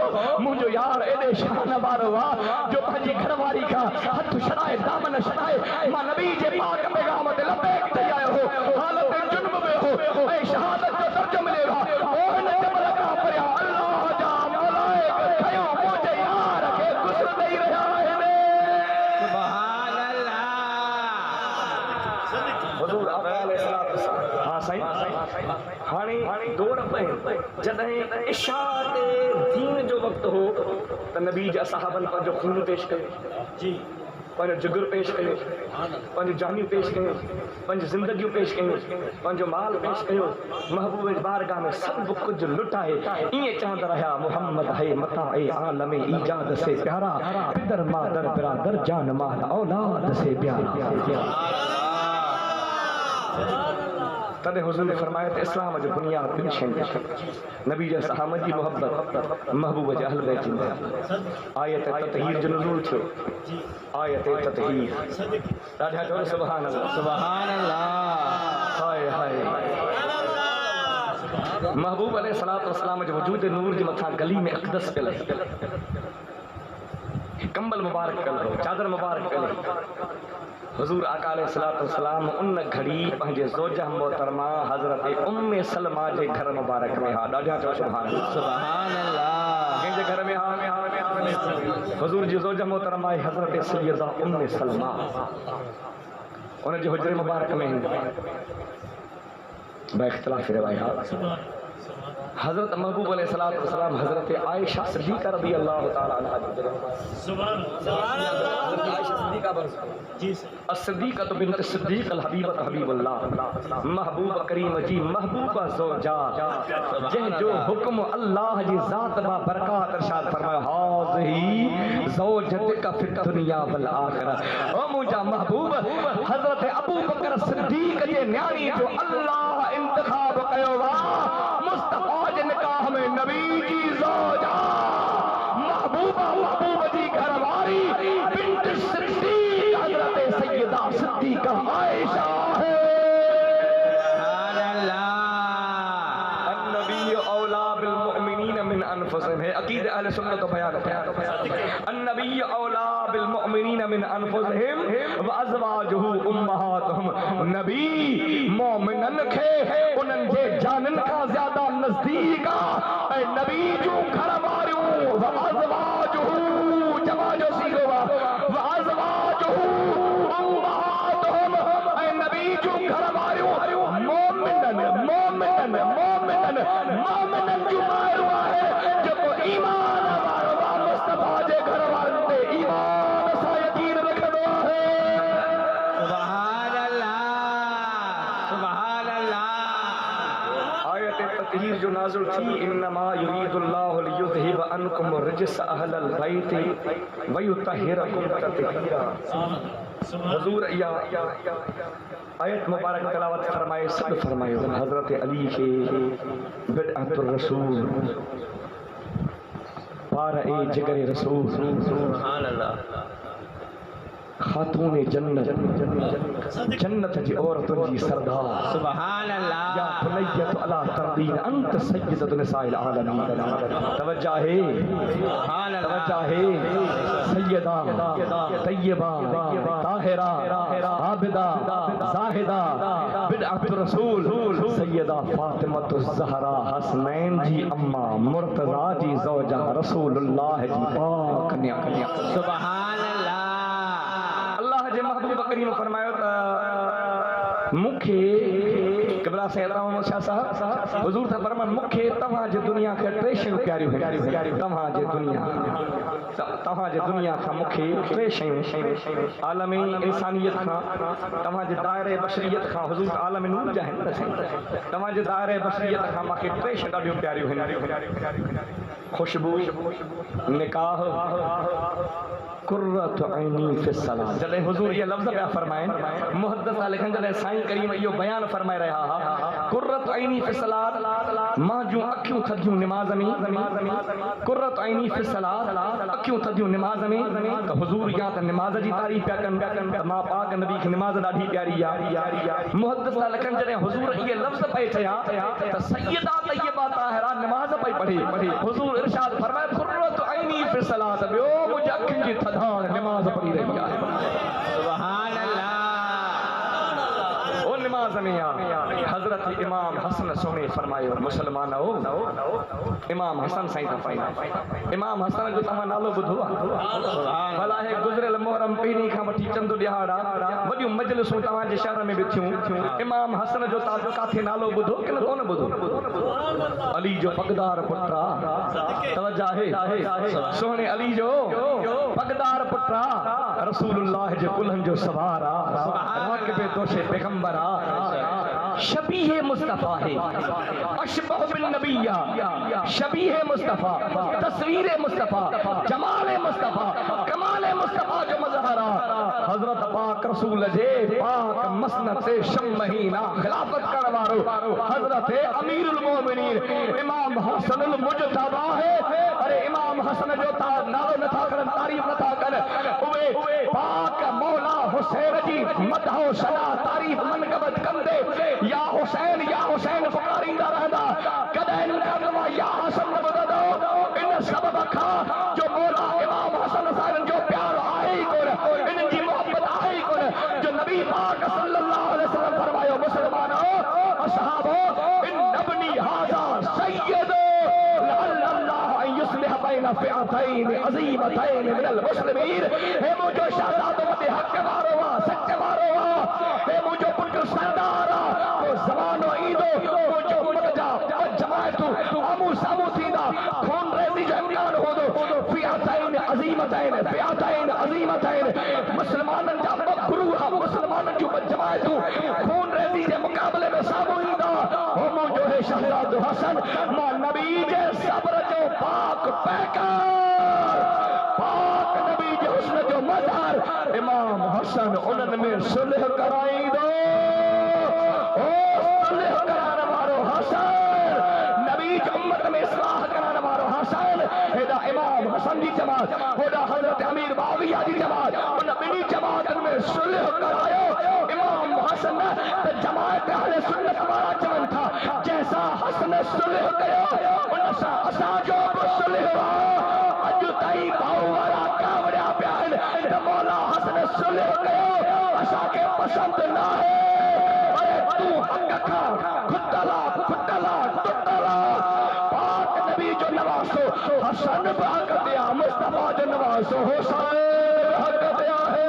मुंहिंजो यार एॾे शान वारो आहे जो पंहिंजी घरवारी खां हथ छॾाए दामन छॾाए मां नबी जे पाक पैगाम ते लबैक थी आयो हो हालत जुनूब में हो ऐं शहादत जो दर्जो मिलेगा ओ हिन जबल खां परियां अल्लाह जा मलाइक खयो मुंहिंजे यार खे गुस्र ॾेई रहिया आहिनि सुभान अल्लाह हुज़ूर आका अलैहिस्सलाम हां साईं हाणे दौर पे जॾहिं इशा ते दीन जो वक़्तु हो त नबी जा सहाबन पंहिंजो खून पेश कयो जी पंहिंजो जिगर पेश कयो पंहिंजो जानियूं पेश कयो पंहिंजी ज़िंदगियूं पेश कयूं पंहिंजो माल पेश कयो महबूब जे बारगाह में सभु कुझु लुटाए ईअं चवंदा रहिया मोहम्मद है मता ए आलम ईजाद से प्यारा पिदर मादर बिरादर जान माल औलाद से प्यारा तॾहिं हुज़ूर ने फरमाया त इस्लाम जो बुनियाद ॿिनि शयुनि नबी जे सहाबा जी मोहब्बत महबूब जे अहल बैत जी आयत ततहीर जो नुज़ूल थियो आयत ततहीर ॾाढा चओ सुभान अल्लाह सुभान अल्लाह हाय हाय महबूब अलैहिस्सलातु वस्सलाम जे वजूद नूर जे मथां गली में अक़दस पियल कंबल मुबारक पियल हो चादर मुबारक पियल हुज़ूर आका अलैहिस्सलातु वस्सलाम उन घड़ी पंहिंजे ज़ौजा मोहतरमा हज़रत उम्मे सलमा जे घर मुबारक में हा ॾाढा चओ सुभान अल्लाह कंहिंजे घर में हा हुज़ूर जी ज़ौजा मोहतरमा हज़रत सैयदा उम्मे सलमा उन जे हुजरे मुबारक में बइख्तिलाफ़ रिवायात हज़रत महबूब अलैहिस्सलातु वस्सलाम हज़रत आयशा सिद्दीक़ा रज़ी अल्लाह तआला अन्हा सुभान सिद्दीक़ा तो बिन्त सिद्दीक़ अल हबीबत हबीबुल्लाह महबूब करीम जी महबूबा ज़ौजा जंहिंजो हुक्म अल्लाह जी ज़ात बा बरकात इरशाद फरमायो हाज़िही ज़ौजतुका फ़िद दुनिया वल आख़िरा ओ मुंहिंजा महबूब हज़रत अबू बकर सिद्दीक़ जे न्याणी जो अल्लाह इंतखाब कयो वा मुस्तफ़ा जे निकाह में नबी जी ज़ौजा महबूबा महबूब जी घरवारी बिन्त सिद्दीक़ हज़रत सैयदा सिद्दीक़ा आयशा है अन्नबी औला बिल मुअमिनीन मिन अनफुसिहिम है अकीद अहले सुन्नत बयान अन्नबी औला बिल मुअमिनीन मिन अनफुसिहिम व अज़वाजुहु उम्महातुहुम नबी मोमिनन खे उन्हनि जे जानन खां ज़्यादा नज़दीक आहे ऐं नबी जूं घरवारियूं व अज़वाजुहु जमा जो सीगो व अज़वाजुहु उम्महातुहुम ऐं नबी जूं घरवारियूं मोमिनन मोमिनन मोमिनन मोमिनन जूं मायूं आहे जेको ईमान वारो आहे मुस्तफ़ा जे घरवारनि ते ईमान सां यकीन रखंदो आहे सुभान अल्लाह आयत ततहीर जो नाज़िल थी इन्नमा युरीदुल्लाहु लियुज़हिब अन्कुम रिजस अहलल बैत व युतहिरकुम तत्हीरा हुज़ूर या आयत मुबारक तिलावत फरमाए सद फरमायो हज़रत अली के बिदअतुर रसूल पार ए जिगरे रसूल सुभान अल्लाह खातून जन्नत जन्नत जी औरतुन जी सरदार सुभान अल्लाह या बुनय्यत अला तरदीन अंत सय्यदतु निसाइल आलमीन तवज्जो है सुभान अल्लाह तवज्जो है सय्यदा तय्यबा ताहिरा आबिदा जाहिदा बिदअतुर रसूल सय्यदा फातिमतुज़ ज़हरा हसनैन जी अम्मा मुर्तज़ा जी ज़ौजा रसूलुल्लाह जी पाक न्या सुभान अल्लाह अल्लाह जे महबूब करीम फरमायो त मुखे क़िबला से शाह साहब हुज़ूर था फरमान मुखे तव्हां जे दुनिया के टे शयूं प्यारियूं आहिनि तव्हां जे दुनिया खां मुखे टे शयूं आलम इंसानियत खां तव्हां जे दायरे बशरियत खां हुज़ूर आलम नूर जा आहिनि तव्हां जे दायरे बशरियत खां मूंखे टे शयूं ॾाढियूं प्यारियूं आहिनि खुशबू निकाह कुर्रतु ऐनी फिस्सलात। जॾहिं हुजूर ये लफ्ज़ पिया फरमाइनि, मुहद्दिस लिखनि जॾहिं साईं करीम इहो बयान फरमाए रहा हा, कुर्रतु ऐनी फिस्सलात, मां जूं अखियूं थधियूं निमाज़ में, कुर्रतु ऐनी फिस्सलात, अखियूं थधियूं निमाज़ में। त हुजूर या त निमाज़ जी तारीफ़ पिया कनि त मां पाक नबी खे निमाज़ ॾाढी प्यारी आहे। मुहद्दिस लिखनि जॾहिं हुजूर इहे लफ्ज़ पए चया त सैयदा तय्यबा ताहिरा निमाज़ पई पढ़े, हुजूर इरशाद फरमाए कुर्रतु ऐनी फिस्सलात, ॿियो मुंहिंजी अखियुनि जी थधाण निमाज़ पढ़ी रही आहे। सुभान अल्लाह। वो निमाज़ में आहे। हज़रत इमाम हसन सोने फरमायो, मुसलमान हो, इमाम हसन साईं था फरमाए। इमाम हसन जो तव्हां नालो ॿुधो आहे? भला हे गुज़िरियल मुहर्रम पहिरीं खां वठी चंद ॾियारा वॾियूं मजलिसूं तव्हांजे शहर में बि थियूं। इमाम हसन जो तव्हां काथे नालो ॿुधो कि न कोन ॿुधो? अली जो पगदार पुट आहे। तवज्जो आहे? सोहणे अली जो पगदार पुट आहे, रसूलुल्लाह जे कुल्हनि जो सवार आहे, राकिबे दोशे पैगंबर आहे, शबीह मुस्तफा है, अशबह बिन नबिया, शबीह मुस्तफा, तस्वीर मुस्तफा, जमाल मुस्तफा, कमाल मुस्तफा जो मज़हर आहे। हज़रत पाक रसूल जे पाक मसनद से शम महीना खिलाफत करण वारो हज़रत अमीरुल मोमिनीन इमाम हसनुल मुजतबा है। अरे इमाम हसन जो नालो नथा करन, तारीफ़ नथा करन, उहे पाक मौला हुसैन जी मदहो सना तारीफ़ मनक़बत कंदे या हुसैन पुकारींदा रहंदा। कॾहिं न कंदो या हसन न ॿुधंदो। इन सबब खां जो मौला इमाम हसन साहिब जो प्यार आहे ई कोन, इन्हनि जी मोहब्बत आहे ई कोन, जो नबी पाक सल्लल्लाहु अलैहि वसल्लम फरमायो, मुसलमानो असहाबो इन नबनी हाज़ा सय्यद लअल्लाह अन युस्लिह बैन फ़िअतैन अज़ीमतैन मिनल मुस्लिमीन। हे मुंहिंजो शहज़ादो वॾे हक़ वारो आहे, सच वारो आहे, हे मुंहिंजो पुटु सरदार आहे। तो ज़मानो ईंदो मुंहिंजो उम्मत जा जमायतूं आमूं साम्हूं थींदा, खून रेज़ी जो इम्कान हूंदो। फ़िअतैन अज़ीमतैन मुस्लमाननि जा ॿ गुरूह, मुस्लमाननि जूं ॿ जमायतूं खून रेज़ी जे मुक़ाबले में साम्हूं ईंदा। हो मुंहिंजो हे शहज़ादो हसन, मां नबी जे सब्र जो पाक पैकार, पाक नबी जे हुस्न जो मज़हर इमाम हसन उन्हनि में सुलह कराईंदो। ओ सुलह कराइण वारो हसन, नबी जी उम्मत में इस्लाह कराइण वारो हसन। हेॾा इमाम हसन जी जमात, होॾा हज़रत अमीर बाविया जी जमात, उन ॿिन्ही जमातनि में सुलह करायो इमाम हसन। त जमात अहले सुन्नत वारा चवनि था, जैसा हसन सुलह कयो उन सां असांजो बि सुलह आहे। अॼु ताईं भाऊ वारा कावड़िया पिया आहिनि त मौला हसन सुलह कयो असांखे पसंदि न आहे। अरे तूं हक़ खां खुटला पाक नबी जो नवाज़ो हसन बि हक़ ते आहे, मुस्तफा जो नवाज़ो हुसैन हक़ ते आहे।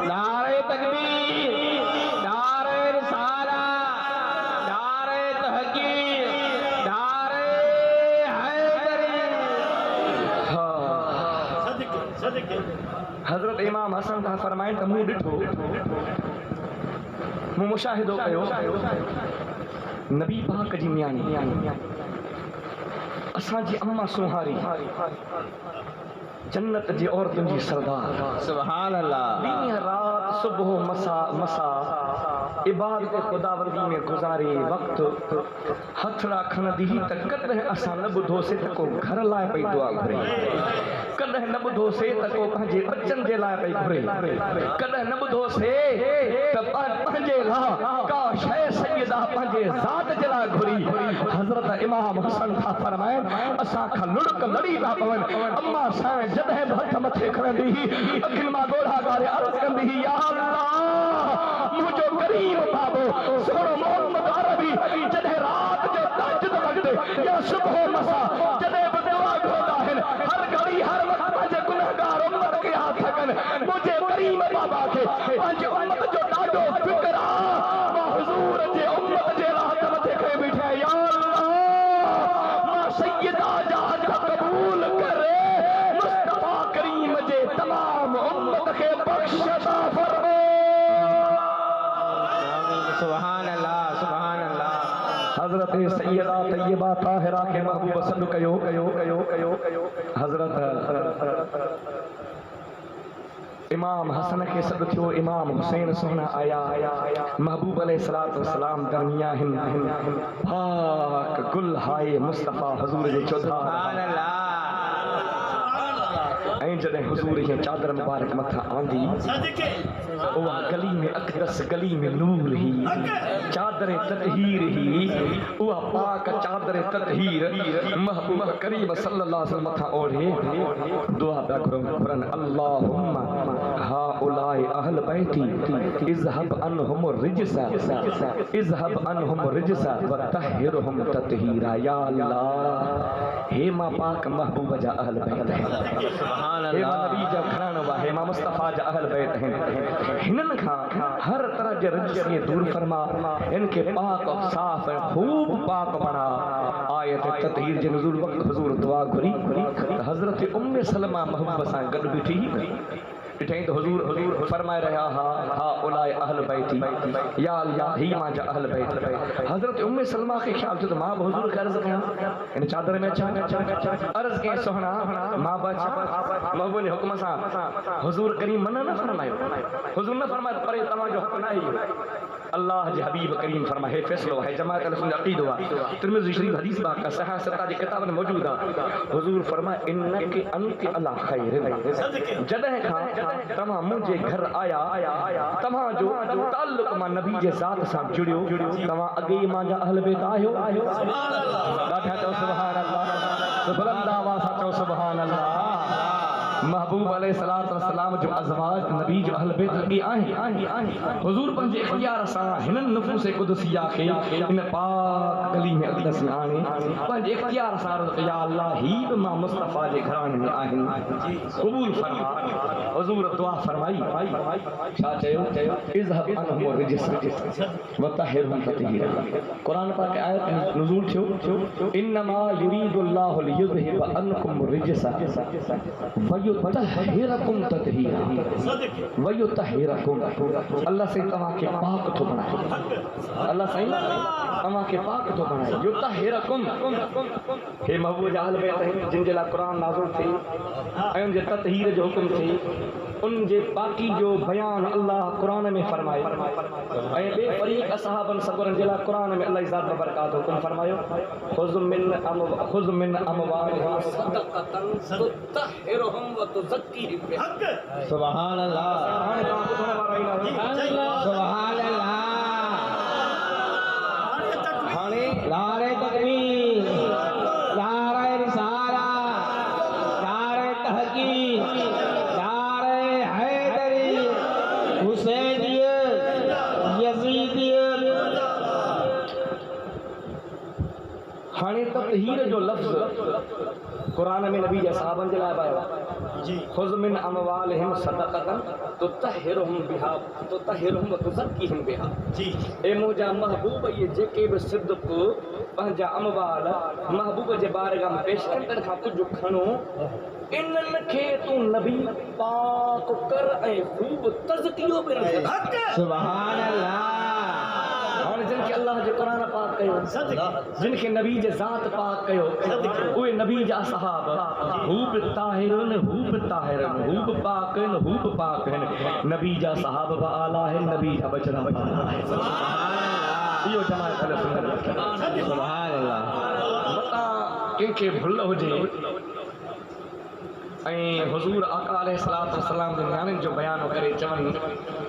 नारे तकबीर, नारे रिसाला, नारे तहकीर, नारे हैदरी। हज़रत इमाम हसन था फरमाइनि त मूं ॾिठो, मूं मुशाहिदो कयो, नबी पाक जी मियानी असांजी अम्मा सुहारी जन्नत जी औरतुनि जी सरदार, सुभान अल्लाह। ॾींहुं राति सुबुह मसा इबादत ख़ुदाबंदी में गुज़ारे वक़्तु हथड़ा खणंदी त कॾहिं असां न ॿुधोसीं त को घर लाइ पई दुआ घुरे, कॾहिं न ॿुधोसीं त को पंहिंजे बचनि जे लाइ पई घुरे, कॾहिं न ॿुधोसीं त पंहिंजे लाइ का शइ सैयदा पंहिंजे ज़ात जे लाइ घुरी। हज़रत इमाम हसन था फरमाइनि, असां खां लुड़क लड़ी पिया पवनि। अम्मा साईं जॾहिं बि हथ मथे खणंदी हुई, अखियुनि मां ॻोढ़ा ॻारे अर्ज़ कंदी हुई, या अल्लाह मुंहिंजो गरीब बाबो सोनो मोहम्मद अरबी जॾहिं राति जो तहज्जुद वक़्तु या सुबुह मसा जॾहिं बि दुआ घुरंदा आहिनि, हर घड़ी हर वक़्तु पंहिंजे गुनहगार उम्मत खे यादि था कनि। मुंहिंजे गरीब बाबा खे पंहिंजे उम्मत जो ॾाढो फ़िक्र आहे। मां हुज़ूर जे उम्मत जे लाइ हथ मथे खणी बीठी आहियां, या अल्लाह मां सैयदा जा हथ क़बूल करे मुस्तफा करीम जे तमाम उम्मत खे बख़्श अता फरमा। सुभान अल्लाह, सुभान अल्लाह। हज़रत हजरत सैयदा तैयबा ताहिरा के महबूब सल्लु कयो हजरत इमाम हसन के सॾु थियो इमाम हुसैन सुहिणा आया महबूब अलैहिस्सलातु वस्सलाम दरमियान पाक गुल हाय मुस्तफ़ा हुजूर जे चौधा ऐं जॾहिं हुजूर हीअ चादर मुबारक मथां आंदी उहा गली में अक़दस गली में नूर ही चादर ततहीर ही उहा पाक चादर ततहीर महबूब करीम सल्लल्लाहु अलैहि वसल्लम मथां ओढ़े दुआ पिया करनि अल्लाहुम्मा हाउलाए अहल बैती इज़हब अनहुम रिजसा इज़हब अनहुम रिजसा व तहिरहुम ततहीरा या अल्लाह हे मां पाक महबूब जा अहल बैत हे मां नबी जा घरानो आहे मां मुस्तफ़ा जा अहल बैत आहिनि हिननि खां हर तरह जे रिज से दूर फरमा इनके पाक और साफ है खूब पाक बना आयत ततहीर जे नुज़ूल वक्त हुजूर दुआ घुरी हजरत उम्मे सलमा महबूब सां गॾु बीठी ॾिठईं त हुजूर फरमाए रहिया हा उलाए अहल बैती या अल्लाह ही मां जा अहल बैत हजरत उम्मे सलमा खे ख्याल थियो त मां बि हुजूर खे अर्ज़ कयां इन चादर में अचां अर्ज़ कयईं सुहिणा मां बि अचां महबूब जे हुक्म सां हुजूर करीम मना न फरमायो हुजूर न फरमायो परे तव्हांजो हक़ न आहे अल्लाह जे हबीब करीम फरमाए फैसलो है जमात अहल अक़ीदो आहे तिरमिज़ी शरीफ हदीस बा का सहा सता जे किताबन मौजूद आहे हुजूर फरमाए इन्नके अंत अला खैर जॾहिं खां तव्हां मुंहिंजे घर आया तव्हांजो ताल्लुक़ मां नबी जे ज़ात सां जुड़ियो तव्हां अॻे ई मुंहिंजा अहल बैत आहियो ॾाढा चओ सुभान अल्लाह बुलंद आवाज़ सां चओ सुभान अल्लाह महबूब अलैहिस्सलातु वस्सलाम जो अज़वाज नबी जो अहल बैत लॻी आहिनि हुजूर पंहिंजे इख्तियार सां हिननि नुफ़ूस कुदसिया खे इन पाक गली में अक़दस में आणे पंहिंजे इख्तियार सां या अल्लाह ही बि मां मुस्तफ़ा जे घराने में आहिनि क़बूल फरमा हुजूर दुआ फरमाई छा चयो इज़हब अनहुम रिजस व तहिरहुम ततहीरा क़ुरान पाक आयत नुज़ूल थियो इन्नमा युरीदुल्लाहु लियुज़हिब अनकुम रिजस वयुतहिरकुम ततहीरा वयुतहिरकुम अल्लाह से तव्हां खे पाक थो बणाए अल्लाह साईं तव्हां खे पाक थो बणाए युतहिरकुम हे महबूब जा अहल बैत आहिनि जिन जे लाइ क़ुरान नाज़िल थी ऐं उन जे ततहीर जो हुकुम थी उन जे पाकी जो बयान अल्लाह क़ुरान में फरमाए ऐं ॿिए फरीक़ असहाबन सगरनि जे लाइ क़ुरान में अल्लाह ज़ात बरकात हुकुम फरमायो खुज़ मिन अमवालिहिम सदक़तन तुतहिरुहुम व तुज़क्कीहिम बिहा सुभान अल्लाह सुभान अल्लाह हाणे नारे तकबीर नारे रिसाला नारे तहकीक हाणे ततहीर जो लफ़्ज़ क़ुरान में नबी जे सहाबनि जे लाइ आयो खुज़ मिन अमवालिहिम सदक़तन तुतहिरुहुम बिहा तुतहिरुहुम व तुज़क्कीहिम बिहा ए मुंहिंजा महबूब ये जेके बि सिद्क़ पंहिंजा अमवाल महबूब जे बारगाह में पेश कनि तंहिं खां कुझु खणो इन्हनि खे तूं नबी पाक कर ऐं ख़ूब तज़कियो बि सुभान अल्लाह जिनके अल्लाह जे क़ुरान पाक कयो जिनके नबी जे ज़ात पाक कयो उहे नबी जा सहाब हू बि ताहिरुन हू बि ताहिरुन हू बि पाक आहिनि हू बि पाक आहिनि नबी जा सहाब बि आला आहिनि नबी जा बचड़ा बि आला आहिनि इहो जमात अहल सुन्नत सुभान अल्लाह मता कंहिंखे भुल हुजे ऐं हुजूर आका अलैहिस्सलातु वस्सलाम जे न्याणियुनि जो बयानु करे चवनि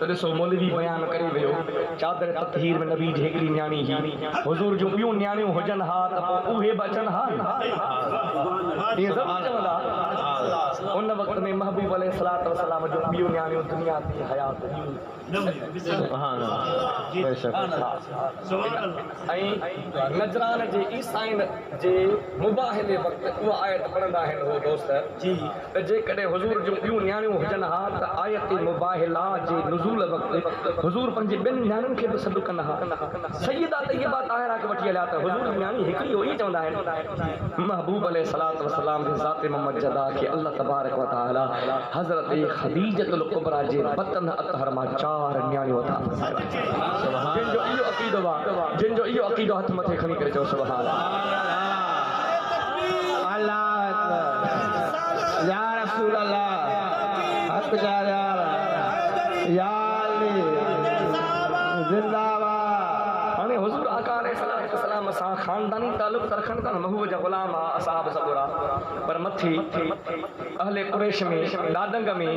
त ॾिसो मौलवी बयानु करे वियो चादर ततहीर में नबी जी हिकिड़ी न्याणी ही हुजूर जो ॿियूं न्याणियूं हुजनि हा त पोइ उहे बि अचनि हा ईअं सभु चवंदा उन वक़्त में महबूब अलैहिस्सलातु वस्सलाम जो ॿियूं न्याणियूं दुनिया ते हयात ऐं नजरान जे ईसाइन जे मुबाहिले वक़्तु उहा आयत पढ़ंदा आहिनि उहो दोस्त त जेकॾहिं हुजूर जूं ॿियूं न्याणियूं हुजनि हा त आयत मुबाहिला जे नुज़ूल वक़्तु हुजूर पंहिंजे ॿिनि न्याणियुनि खे बि सॾु कंदा हा सैयदा तैयबा ताहिरा खे वठी हलिया त हुजूर जी न्याणी हिकिड़ी हो ई चवंदा आहिनि महबूब अलैहिस्सलातु वस्सलाम जे ज़ात मुमज्जदा खे अल्लाह तबारक व तआला हज़रत ख़दीजतुल कुबरा जे बतन अतहर मां 4 न्याणियूं अता जिन जो इहो अक़ीदो आहे जिन जो इहो अक़ीदो हथ मथे खणी करे चो सुभान अल्लाह अकबर या रसूल अल्लाह हक जा या अली जिंदाबाद। हाणे हुजूर आका अलैहिस्सलाम सां खानदानी ताल्लुक़ रखण था महबूब जा ग़ुलाम असहाब सबुरा पर मथी अहले कुरैश में ॾाॾंग में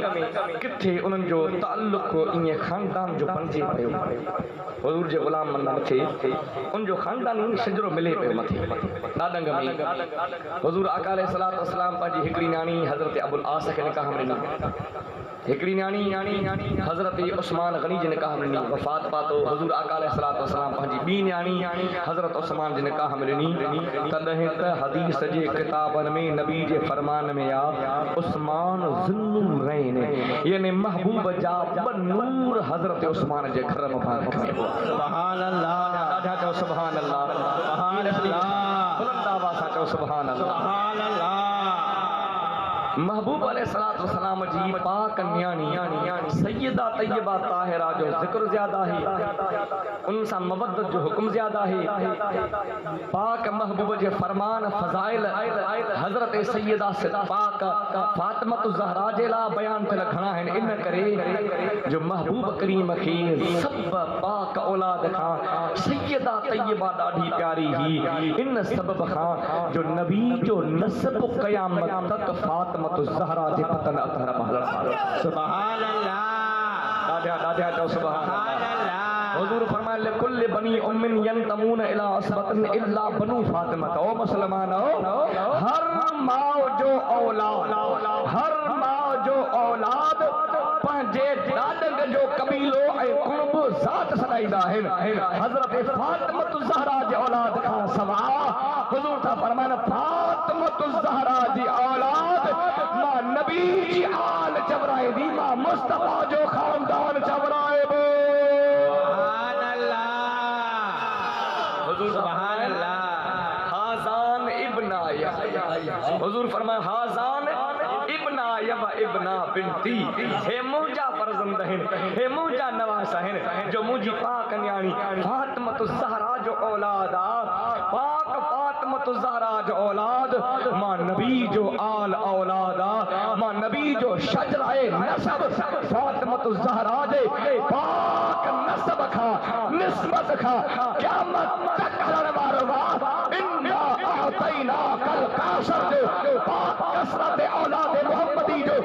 किथे उन्हनि जो ताल्लुक़ ईअं खानदान जो बणिजी पियो हुजूर जे ग़ुलाम मन मथे उन जो खानदानी शिजरो मिले पियो मथे ॾाॾंग में हुजूर आका अलैहिस्सलाम पंहिंजी हिकिड़ी न्याणी हज़रत अबुल आस खे निकाह में ॾिनी हिकिड़ी न्याणी हज़रत उस्मान गनी जे निकाह में ॾिनी वफ़ात पातो हुजूर आका अलैहिस्सलाम पंहिंजी ॿी न्याणी हज़रत उस्मान जे निकाह में ॾिनी तॾहिं त हदीस जे किताबनि में नबी जे फरमान में आहे उस्मान ज़ुन्नूरैन यानी महबूब जा ॿ नूर हज़रत उस्मान जे घर मुबारक में सुभान अल्लाह ॾाढा चओ सुभान अल्लाह सुभान अल्लाह बुलंद आवाज़ सां चओ सुभान अल्लाह सुभान अल्लाह। महबूब अलैहिस्सलाम जी पाक न्याणी सैयदा तैयबा ताहिरा जो ज़िक्र ज़्यादा है उन सां मवद्दत जो हुक्म ज़्यादा है पाक महबूब जे फरमान फज़ाइल हज़रत सैयदा पाक फातिमा ज़हरा जे लाइ बयान थियल घणा आहिनि इन करे जो महबूब करीम खे सब पाक औलाद खां सैयदा तैयबा ॾाढी प्यारी ही इन सबब खां जो नबी जो नस्ब क़यामत तक फातिमा ज़हरा जे पतन अतहर महल सुभान अल्लाह ॾाढा चओ सुभान अल्लाह। हुजूर फरमाए लिकुल बनी उम्मिन यंतमून इला असबतन इल्ला बनु फातिमा ओ मुसलमान हर मां जो औलाद पंहिंजे ॾाॾंग जो कबीलो ऐं कुर्ब ज़ात सॾाईंदा आहिनि हज़रत फातिमा ज़हरा जे औलाद खां सवा हुजूर था फरमाइनि फातिमा ज़हरा जी औलाद मां नबी जी आल चवराए दी मां मुस्तफा जो खानदान चवराए बो सुभान अल्लाह हुजूर सुभान अल्लाह। हाज़ान इब्ना हुजूर फरमाए हाज़ान इब्ना यब इब्ना बिनती हे मुंहिंजा फर्ज़ंद आहिनि हे मुंहिंजा नवास आहिनि जो मुंहिंजी पाक न्याणी फातिमा ज़हरा जो औलाद आहे पाक फातिमा ज़हरा जो औलाद मां नबी जो आल औलाद आहे मां नबी जो शजराए नसब फातिमा ज़हरा जे पाक नसब खां निस्बत खां क़यामत तक हलण वारो आहे इन्ना आतैना कल कासर जो पाक कसरत औलाद मोहम्मदी जो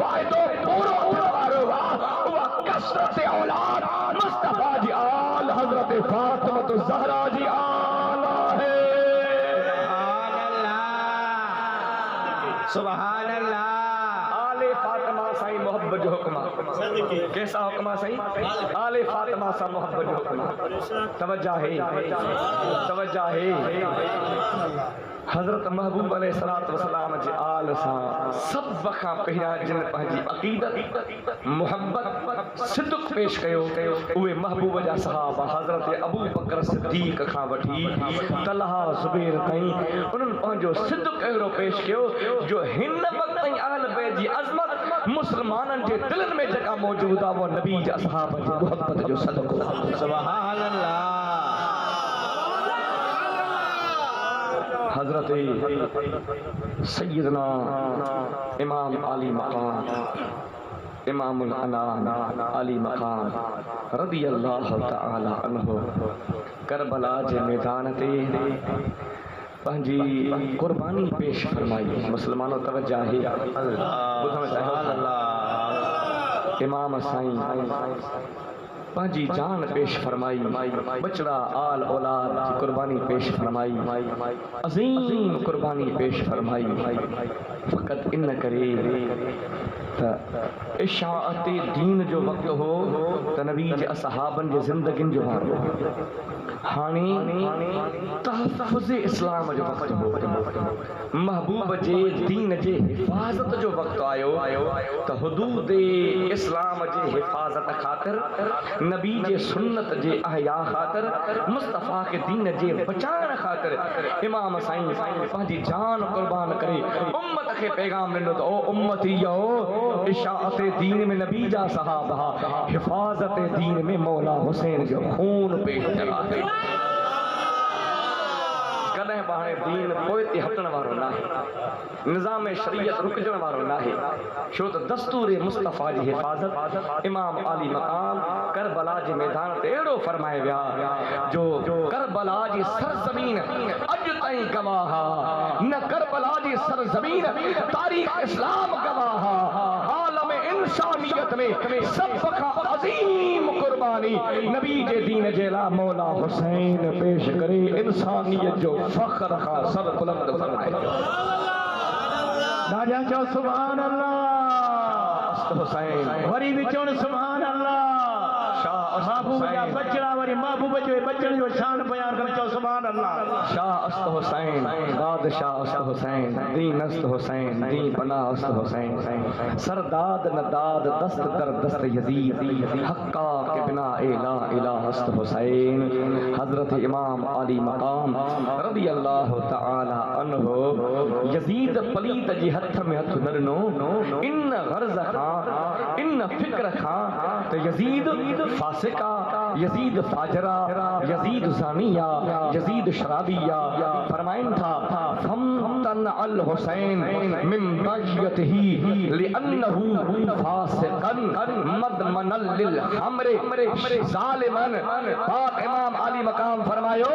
वाइदो पूरो थियण वारो आहे उहा कसरत औलाद मुस्तफा जी आल हज़रत फातिमा ज़हरा जी आल आहे सुभान अल्लाह। आले फातिमा साईं मोहब्बत जो हुक्म आहे कैसा हुक्म आहे साईं आले फातिमा सां मोहब्बत जो हुक्म आहे तवज्जो है हज़रत महबूब अलैहिस्सलाम जे आल सां सब खां पहिरियां जिन पंहिंजी अक़ीदत मोहब्बत सिद्क़ पेश कयो उहे महबूब जा सहाबा हज़रत अबू बकर सिद्दीक़ खां वठी तलहा ज़ुबैर ताईं उन्हनि पंहिंजो सिद्क़ अहिड़ो पेश कयो जो हिन वक़्त ताईं अहल बैत जी अज़मत मुस्लमाननि जे दिलनि में जेका मौजूद आहे वो नबी जा सहाबा जी मोहब्बत जो सदक़ो सुभान अल्लाह। हज़रत सैयदना इमाम आली मकाम इमामुल अनाम आली मकाम रज़ियल्लाहु तआला अन्हु करबला जे मैदान ते पंहिंजी कुर्बानी पेश फरमाई मुसलमानों तवज्जो आहे ॿुधण चाहियो इमाम साईं पंहिंजी जान पेश फरमाई बचड़ा आल औलाद की कुर्बानी पेश फरमाई अज़ीम कुर्बानी पेश फरमाई फ़क़त इन करे त इशाअत दीन जो वक़्त हो त नबी जे असहाबनि जे ज़िंदगियुनि जो हो हाणे तहफ़्फ़ुज़ इस्लाम जो वक़्त हो महबूब जे दीन जे हिफ़ाज़त जो वक़्त आयो त हुदूद इस्लाम जे हिफ़ाज़त ख़ातिर नबी जे सुन्नत जे अहया ख़ातिर मुस्तफ़ा के दीन जे बचाइण ख़ातिर इमाम साईं पंहिंजी जान कुर्बान करे उम्मत खे पैगाम ॾिनो त ओ उम्मतियो इशाअत दीन में नबी जा सहाबा हिफ़ाज़त दीन में मौला हुसैन जो खून पेश करा कदें पाणे दीन पोइ ते हटण वारो नाहे, निज़ाम शरीयत रुकजण वारो नाहे। छो त दस्तूर मुस्तफ़ा जी हिफ़ाज़त इमाम आली मक़ाम करबला जे मैदान ते अहिड़ो फरमाए विया जो करबला जी सरज़मीन अॼु ताईं गवाह आहे, न करबला जी सरज़मीन तारीख़ इस्लाम गवाह आहे। आलम इंसानियत में सब खां अज़ीम कुर्बानी नबी जे दीन जे लाइ मौला हुसैन पेश करे इंसानियत जो फ़ख्र खां सर बुलंद फरमाए। राजा चो सुभान अल्लाह, हुसैन वरी विचों सुभान अल्लाह। महबूब जा बचड़ा वरी महबूब जो बचड़े जो शान बयान कर चो सुभान अल्लाह। शाह अस्त हुसैन बादशाह अस्त हुसैन दीन अस्त हुसैन दीन पनाह अस्त हुसैन सरदाद नदाद दस्त दर दस्त यजीद हक्का के बिना इला इलाह अस्त हुसैन। हजरत इमाम आली मकाम रज़ी अल्लाह तआला अन्हु यजीद पलीत जी हथ में हथ न ॾिनो, इन गर्ज़ खां इन फिक्र खां त यजीद फासिका, यजीद फाजरा, यजीद ज़ानिया, यजीद शराबिया। फरमाइन था फमतन अल हुसैन मिन बगियतिही लिअन्नहु फासिकन मदमनल लिल हमरे ज़ालिमन। पाक इमाम आली मकाम फरमायो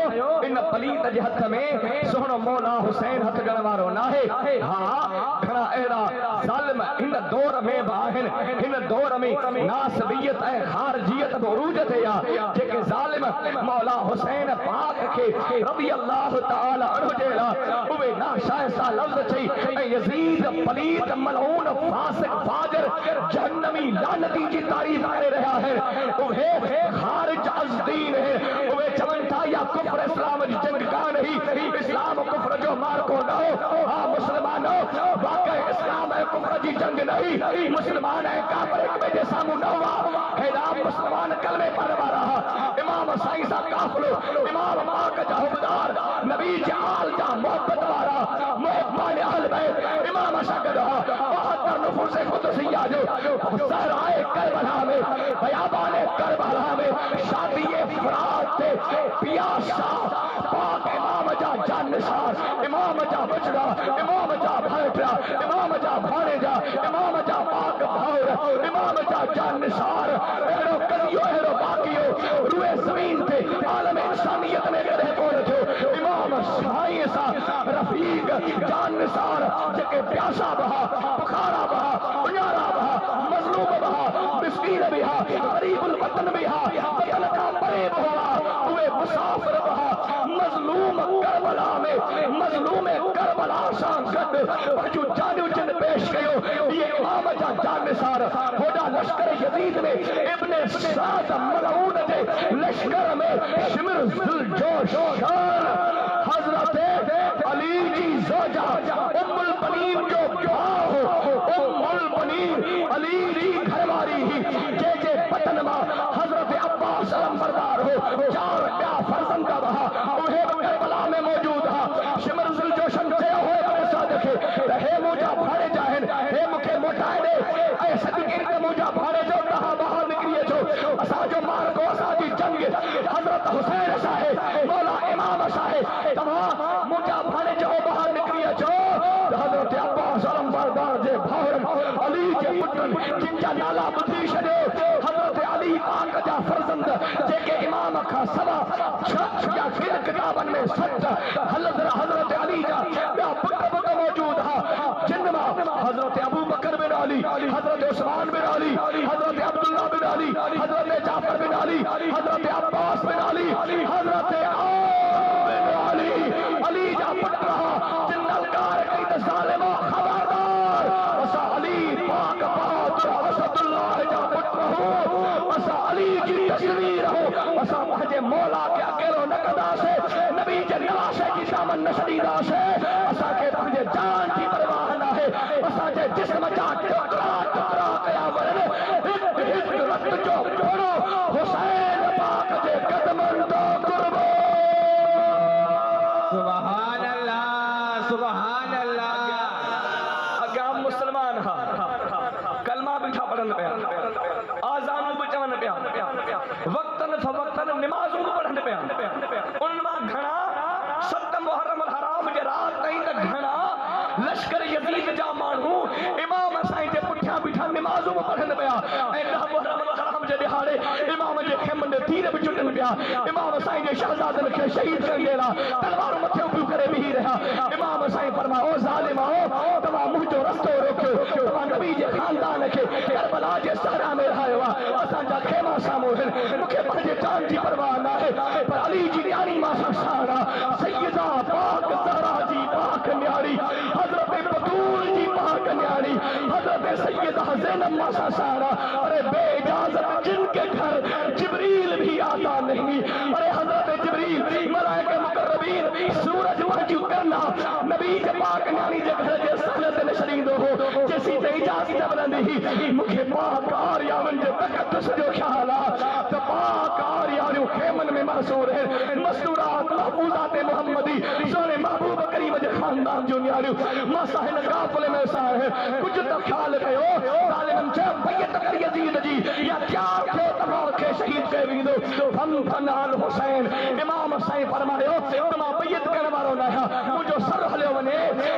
इन पलीत जे हथ में सोहणो मौला हुसैन हथ ॾियण वारो नाहे। हाँ घणा अहिड़ा ज़ालिम हिन दौर में बि आहिनि, हिन दौर में नासबियत ऐं ख़ारजियत बि उरूज ते आहे, जेके ज़ालिम मौला हुसैन पाक खे रज़ी अल्लाह तआला अन्हु जे लाइ उहे नाशाइस्ता लफ़्ज़ चई ऐं यज़ीद पलीत मलऊन फासिक फाजिर जहन्नमी लानती जी तारीफ़ करे रहिया आहिनि। उहे ख़ारिज अज़ दीन है, उहे चवनि था या कुफ्र इस्लाम जी जंग कान ही, इस्लाम कुफ्र जो मार्को न हो। हाँ मुस्लमानो, वाक़ई इस्लाम ऐं कुफ्र जी जंग नहीं, मुस्लमान ऐं काफ़िर हिक ॿिए जे साम्हूं न हुआ। हेॾा मुस्लमान कलमे पढ़ण वारा इमाम साईं सा काफ़िलो, इमाम पाक जा हुबदार, नबी जे आल जा मोहब्बत वारा मुहिब्बान अहल बैत इमाम सां गॾु 72 नुफूस क़ुदसिया जो सहराए करबला में, बयाबान करबला में शादीए फ़रात ते पियासा पाक इमाम जा जानसार, इमाम जा बचड़ा, इमाम जा भाइटिया, इमाम जा भाणेजा, इमाम जा पाक भाउर, इमाम जा जानसार अहिड़ो करियो अहिड़ो बाक़ियो रूए ज़मीन ते आलम इंसानियत में कॾहिं कोन थियो। इमाम साईं सां रफ़ीक जानसार जेके प्यासा बहा, बुखारा बहा, उञारा बहा, मज़लूम बहा, मिस्कीन भी हा, गरीबुल वतन भी हा, वतन खां परे बि हुआ, उहे मुसाफ़िर बहा मज़लूम करबला में, मज़लूम करबला सां गॾु पंहिंजूं जानियूं जिन पेश कयो। इहे इमाम जा जानसार होॾा लश्कर यज़ीद में इब्ने साद मलऊन जे लश्कर में शिमर ज़ुलजोश शान हज़रत अली जी ज़ौजा उम्मुल बनीन जो भाउ, उम्मुल बनीन अली जी घरवारी ही जे बतन मां हज़रत अब्बास अलमबरदार हो, 4 ॿिया फर्ज़ंद बहा उहे करबला में मौजूद हा। शिमर ज़ुलजोशन चयो हुए असां खे त हे मुंहिंजा भाणे जा आहिनि, हे मूंखे मोटाए ॾे ऐं सदके ते मुंहिंजा भाणे जो तव्हां ॿाहिरि निकिरी अचो। असांजो मार्को, असांजी जंग हज़रत हुसैन सां आहे, मौला इमाम सां आहे, तव्हां मुंहिंजा भाणे जो ॿाहिरि निकिरी अचो। हज़रत अब्बास अलमबरदार जे भाउरनि अली जे पुटनि जिन जा नाला ॿुधी छॾियो, हज़रत अली पाक जा फर्ज़ंद जेके इमाम खां सवा या किन किताबनि में सच हज़रत अली जा ॿिया पुट मौजूद हा, जिन मां हज़रत अबू बकर बिन अली, हज़रत उस्मान बिन अली, हज़रत अब्दुल्ला बिन अली, हज़रत जाफर बिन अली, हज़रत अब्बास बिन अली, हज़रत बिन अली अली जा पुट रहा, जिन अलकार कई त ज़ालिमो खबरदार, असां अली पाक बहादुर असदुल्लाह जा पुट हो, असां अली जी तस्वीर हो, असां पंहिंजे मौला खे अकेलो न कंदासीं, नबी जे नवासे जी दामन न छॾींदासीं, असांखे पंहिंजे जान जी परवाह न आहे, असांजे जिस्म जा टुकड़ा टुकड़ा कया वञनि, हिकु हिकु रत जो घोड़ो हुसैन पाक जे कदमनि तो कुर्बो। सुभान अल्लाह, सुभान अल्लाह। अॻियां मुस्लमान हा, कलमा बि था पढ़नि पिया, आज़ानूं बि चवनि पिया, वक़्तन फ़वक़्तन निमाज़ूं बि पढ़नि पिया। उन मां घणा 7 मुहर्रम पिया इमाम साईं जे शहजादन खे शहीद कर देला तलवार मथे ऊपर करे भी रहा इमाम साईं फरमायो ओ ज़ालिम आओ तवा मुझो रस्तो रोकियो तवा नबी जे खानदान खे करबला जे सहरा में रहायो असा जा खेमा सामो मुखे पंहिंजे जान जी परवाह ना है पर अली जी न्याणी मां सारा सैयदा पाक ज़हरा जी पाक न्याणी हजरत बतूल जी पाक न्याणी हजरत सैयदा ज़ैनब मां सारा अरे बेइजाजत जिनके घर जिब्रील भी आता नहीं अरे हजरत जिब्रील मलाइका मुकर्रबीन सूरज वाजू करना नबी के पाक न्याणी जे घर जे सहलत नशरींदो हो जैसी ते इजाजत मिलंदी मुखे पाक आर्यावन जे तकद्दुस जो ख्याल त पाक आर्यावन खेमन में मशहूर है मस्तूरात महफूजात मुहम्मदी सोने महबूब करीम जे खानदान जो न्याणियूं मां साहिन काफिले में सा है कुछ तो ख्याल कयो ज़ालिमन चे बैत कर यजीद जी या त्याग थे तमाम के शहीद कए विंदो हम फनाल हुसैन इमाम साईं फरमायो तमा बैत करने वालो ना मुझो सर हलियो वने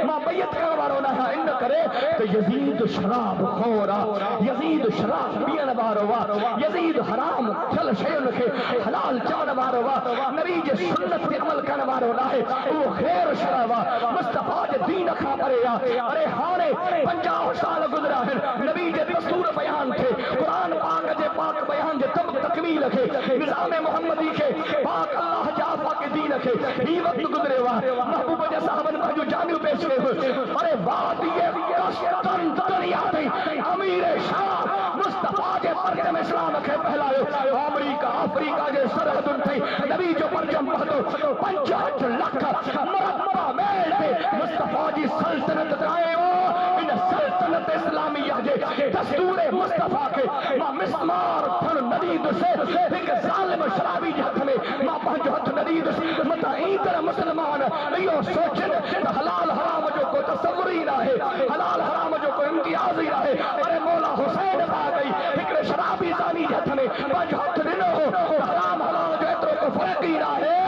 मां बैत करने वालो ना इन करे तो यजीद शराब खोरा यजीद शराब पीण वारो वा यजीद हराम चल शयुन के हलाल चवण वारो वा नबी जे सुन्नत ते अमल करने वारो ना है वो खैर शराबा मुस्तफा जे दीन खा परे अरे हाने 50 साल गुजरा है नबी जे दस्तूर बयान थे कुरान पाक जे पाक बयान जे तब तकमील खे निजाम मुहम्मदी के पाक अल्लाह जाफा के दीन के ही वक्त गुजरे वा महबूब जे साहबन जो जामिल पेश हुए अरे बात ये कस्तन दुनिया में अमीर शाह मुस्तफा जे परचम इस्लाम के फैलायो अमेरिका अफ्रीका जे सरहदुन थे नबी जो परचम पहतो 65 लाख मरतबा मेल पे मुस्तफा जी सल्तनत कायम इन सल्तनत इस्लामिया जे दस्तूर मुस्तफा के मां मिस्मार थन नदीद से एक जालिम शराबी जे हथ में मां पंहिंजो हथ नदीद मता ई तरह मुसलमान इहो सोचन त हलाल हराम जो को तसव्वुर ही ना है हलाल हराम जो को इम्तियाज ही ना है अरे मौला हुसैन आ गई हिकड़े शराबी जानी जे हथ में पंहिंजो हथ ॾिनो हराम हलाल जो एतिरो को फर्क ही ना है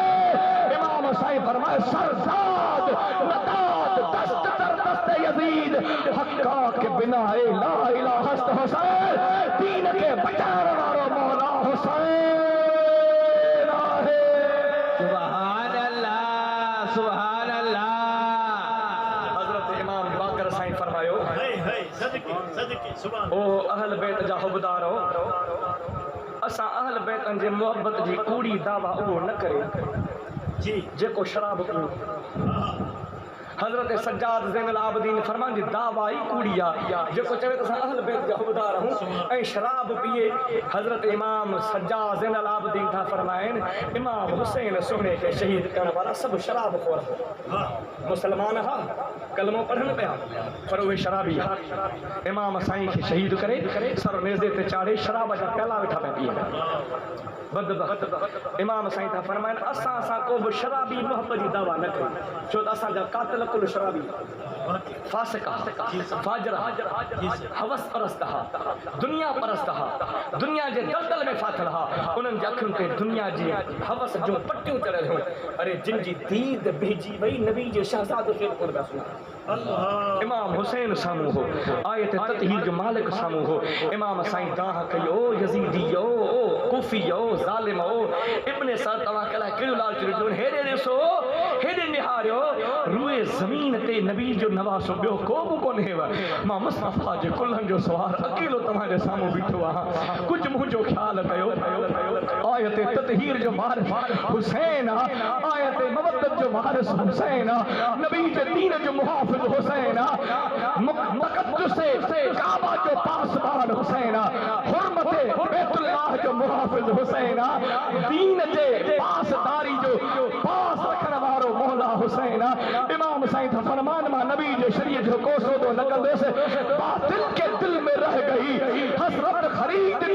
इमाम साईं फरमाए सरसाद नतात दस्त दर दस्त यजीद हक्का के बिना ला इलाहा हस्त हुसैन दीन के बचाने वाला मौला हुसैन आहे सुभान अल्लाह सुभान अल्लाह हजरत इमाम बाकर साईं फरमायो सदके सुभान ओ अहल बैत जा हुबदार हो असा अहल बैतन जे मोहब्बत जी कूड़ी दावा वो न करे जी जेको शराब पियो हजरत सज्जाद ज़ैनुल आबिदीन फरमान जी दावा ही कूड़िया जेको चवे त अहल बैत जा हुबदार हूं ऐं शराब पिए हजरत इमाम सज्जाद ज़ैनुल आबिदीन था फरमाइन इमाम हुसैन सोने के शहीद करने वाला सब शराब खोर मुसलमान हा कलमो पढ़न पिया पर उहे शराबी हा इमाम साईं के शहीद करे सर नेज़े ते चाढ़े शराब जा प्याला वेठा पिया बदबख्त इमाम साईं था फरमाइन असा को भी शराबी मोहब्बत जी दावा न कई छो असा जा कातिल कुल शराबी फासिक फाजर हवस परस्त हा दुनिया परस्त हा दुनिया जे दलदल में फाथल हा उन्हनि जे अखियुनि ते दुनिया जी हवस जो पट्टियूं चढ़ियल हुयूं अरे जिन जी दीद भेजी वई नबी जे शहजादे खे कोन पिया सुञाणनि इमाम हुसैन सामू हो आयत ततहीर जो मालिक सामू हो इमाम साईं दाह कयो यजीदियो कुफियो ज़ालिमो इब्ने सर तवा कला केड़ो लाल चुरियो हेडे ॾिसो हेडे निहारियो रूए ज़मीन ते नबी जो नवासो ॿियो को बि कोन्हे मां मुस्तफा जे कुल्हनि जो सवार अकेलो तव्हां जे साम्हूं बीठो आहियां कुझु मुंहिंजो ख्याल कयो आयत ततहीर जो वारिस हुसैन आयत मवद्दत जो वारिस हुसैन नबी जे दीन जो मुहाफ़िज़ हुसैन मुक़द्दस काबा जो पासबान हुसैन हुर्मत बैतुल्लाह जो मुहाफ़िज़ हुसैन दीन जे पासदारी जो पास रखण वारो मौला हुसैन इमाम साईं था फरमान मां नबी जे शरीयत जो कोसो तो न कंदेस बातिल के दिल में रह गई हसरत खरीद की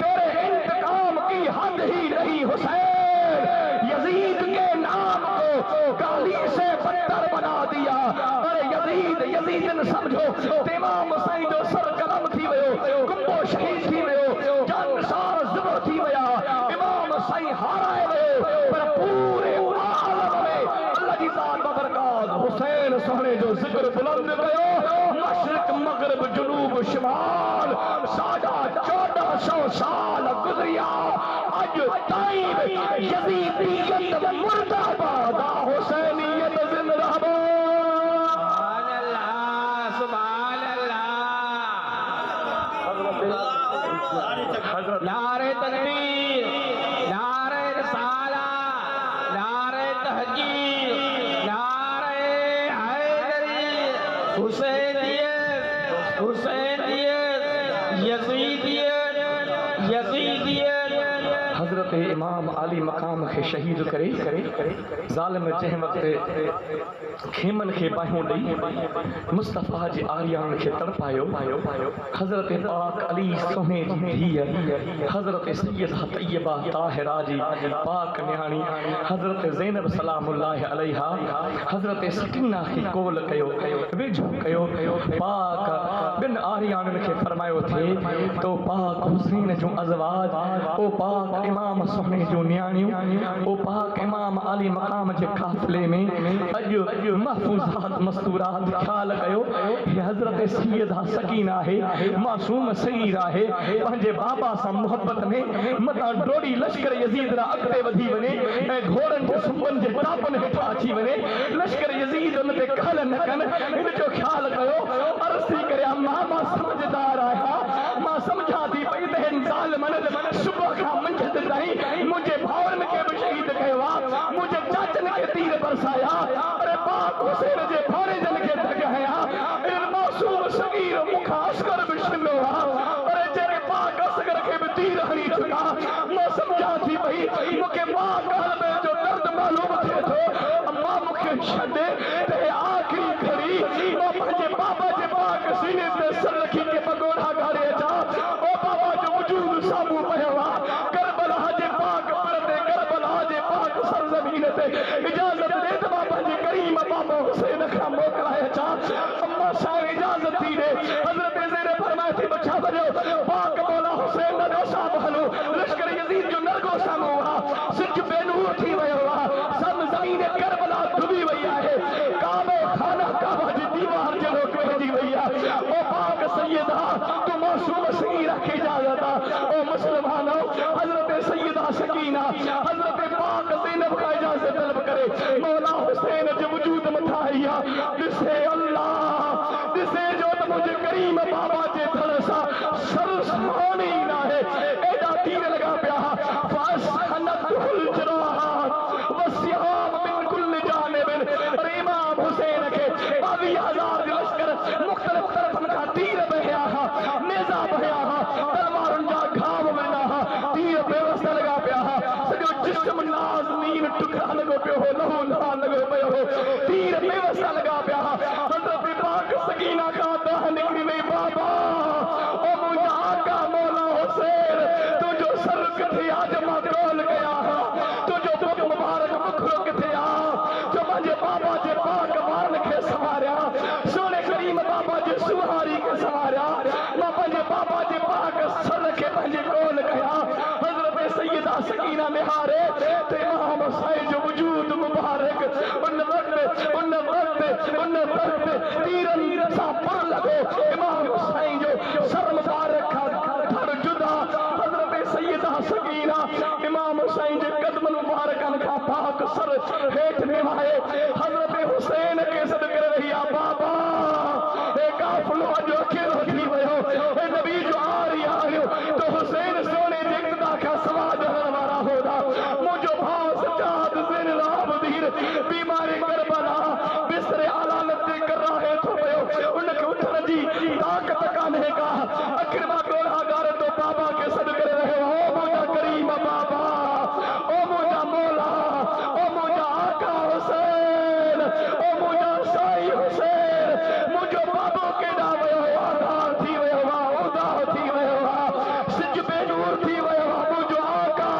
तेरे इंतकाम की हद ही नहीं हुसैन यजीद के नाम को गाली से बदतर बना दिया अरे यजीद समझो इमाम साईं जो सर कलम थी वियो कुंबो शहीद थी वियो जानसार ज़िबो थी विया इमाम साईं हाराए वियो पर पूरे आलम में अल्लाह जी ज़ात बरकात हुसैन सोहणे जो ज़िक्र बुलंद कयो मशरिक मगरिब जुनूब शिमाल सादा 1400 साल गुज़रिया अज ताईं यजीदियत मुर्दाबाद हुसैनियत जिंदाबाद। सुभान अल्लाह नारे तकबीर, नारे रिसाला, नारे तहजीर, नारे हैदरी, हुसैनियत, हुसैनियत, यजीदियत, यजीदियत। हजरत इमाम अली मकाम खे शहीद करे ज़ालिम जंहिं वक़्तु खेमन खे बाहियूं ॾेई मुस्तफ़ा जे आरियान खे तड़पायो, हजरत पाक अली सोहे जी धीअ हजरत सैयदा तैयबा ताहिरा जी पाक न्याणी हजरत ज़ैनब सलामुल्लाह अलैहा हजरत सकीना खे कोल कयो, वेझो कयो। पाक ॿिनि आरियाननि खे फरमायो थे तो पाक हुसैन जूं अज़वाज, ओ पाक इमाम सोने जूं न्याणियूं, ओ पाक इमाम अली मकाम जे काफ़िले में अॼु महफूज़ात मस्तूरात ख्याल कयो। हे हज़रत सैयदा सकीना है, मासूम सगीर आहे, पंहिंजे बाबा सां मोहब्बत में मतां डोड़ी लश्कर यज़ीद रा अॻिते वधी वञे ऐं घोड़नि जे सुंबनि जे टापनि हेठां अची वञे, लश्कर यज़ीद उन ते कहल न कनि, इन जो ख्याल कयो। अर्ज़ थी करे अम्मा मां समझदार आहियां, मां सम्झां थी पई त हिन ज़ालिमनि सुबुह खां मंझंदि ताईं मुंहिंजे भाउरनि खे बि शहीद कयो आहे, मुंहिंजे चाचनि खे तीर बरसाया, अरे पाक हुसैन जे भाणेजनि खे ढॻाया, इन मासूम सगीर मूंखां अस्कर बि छिनो आहे, अरे जॾहिं पाक असगर खे बि तीर हणी चुका। मां सम्झां थी पई मूंखे पाक हलबे जो दर्द मालूम थिए थो। अम्मा मूंखे छॾ ते आख़िरी घड़ी मां पंहिंजे बाबा जे पाक सीने ते सर रखी के पगोड़ा गाड़े अचां। ओ बाबा जो वजूद साम्हूं पियो आहे, करबला जे पाक परते, करबला जे पाक सरज़मीन ते इजाज़त दे त मां पंहिंजे करीम बाबा हुसैन खां मोकिलाए अचां। अम्मा साईं इजाज़त थी ॾे। हज़रत ज़ैनब फरमाए थी बचा वञो, पाक मौला हुसैन ॾाढो साम्हूं हलो, लश्कर यज़ीद जो नरगो साम्हूं आहे, सिज बेनूर थी वियो आहे, सब ज़मीन करबला डुबी वई आहे, काबे खाना काबा जी दीवार जे लोक वेझी वई आहे। ओ पाक सैयदा तू मासूम सगीर खे इजाज़त आहे। ओ मुस्लमानो, हज़रत सैयदा सकीना हज़रत पाक ज़ैनब खां इजाज़त तलब करे मौला हुसैन जे वजूद मथां आई आहे। ॾिसे अल्लाह, ॾिसे जो त मुंहिंजे करीम बाबा जे धड़ सां सर सुहानी न आहे, एॾा तीर लॻा पिया। फ़अस्हनतहुल जराहात वस्सिहाम मिन कुल्ल जानिबिन। अरे इमाम हुसैन खे 22,000 लश्कर मुख़्तलिफ़ तरफ़नि खां तीर बहिया हा, नेज़ा बहिया हा, तलवारुनि जा घाव मिला हा, तीर बेवसा लॻा पिया हा, सॼो जिस्म नाज़नीन टुकड़ा लॻो पियो हो, लहू लहान लॻो पियो हो, तीर बेवसा लॻा पिया हा। हज़रत पाक सकीना खां दाह निकिरी वई, बाबा ओ मुंहिंजा आका मौला हुसैन तुंहिंजो सर किथे आज मां कौल कया हा, तुंहिंजो पुट मुबारक मुखरो किथे आ, जो पंहिंजे बाबा जे पाक वारनि खे संवारिया, सोने करीम बाबा जे सुहारी खे संवारिया, मां पंहिंजे बाबा जे पाक सर खे पंहिंजे कौल कया। हज़रत सैयदा सकीना निहारे त इमाम हुसैन जो वजूद मुबारक उन वक़्त तीरनि सां पर लॻो, इमाम हुसैन जो सर मुबारक खां धड़ जुदा। हज़रत सैयदा सकीना इमाम हुसैन जे कदमनि मुबारकनि खां पाक सर हेठि निभाए हज़रत हुसैन खे सॾ करे रही आहे, बाबा हे काफ़िलो अॼु अकेलो थी वियो, हे नबी जो आरी आयो तो हुसैन सोने जे इक़्तिदा खां सवाद हणण वारा होदा। मुंहिंजो भाउ सजाद ज़ैनुल आबिदीन बीमारी करबला बिस्तरे आलालत ते कर रहे थो पियो, उनखे उथण जी ताक़त कान्हे का। आख़िर मां ॻोल्हा गारे तो बाबा खे सॾ करे रहियो, ओ मुंहिंजा करीम बाबा, ओ मुंहिंजा मौला, ओ मुंहिंजा आका हुसैन, ओ मुंहिंजा साईं हुसैन, मुंहिंजो बाबो केॾां वियो आहे, थी वियो आहे, उदाह थी वियो आहे, सिज बेनूर थी वियो आहे, मुंहिंजो आका,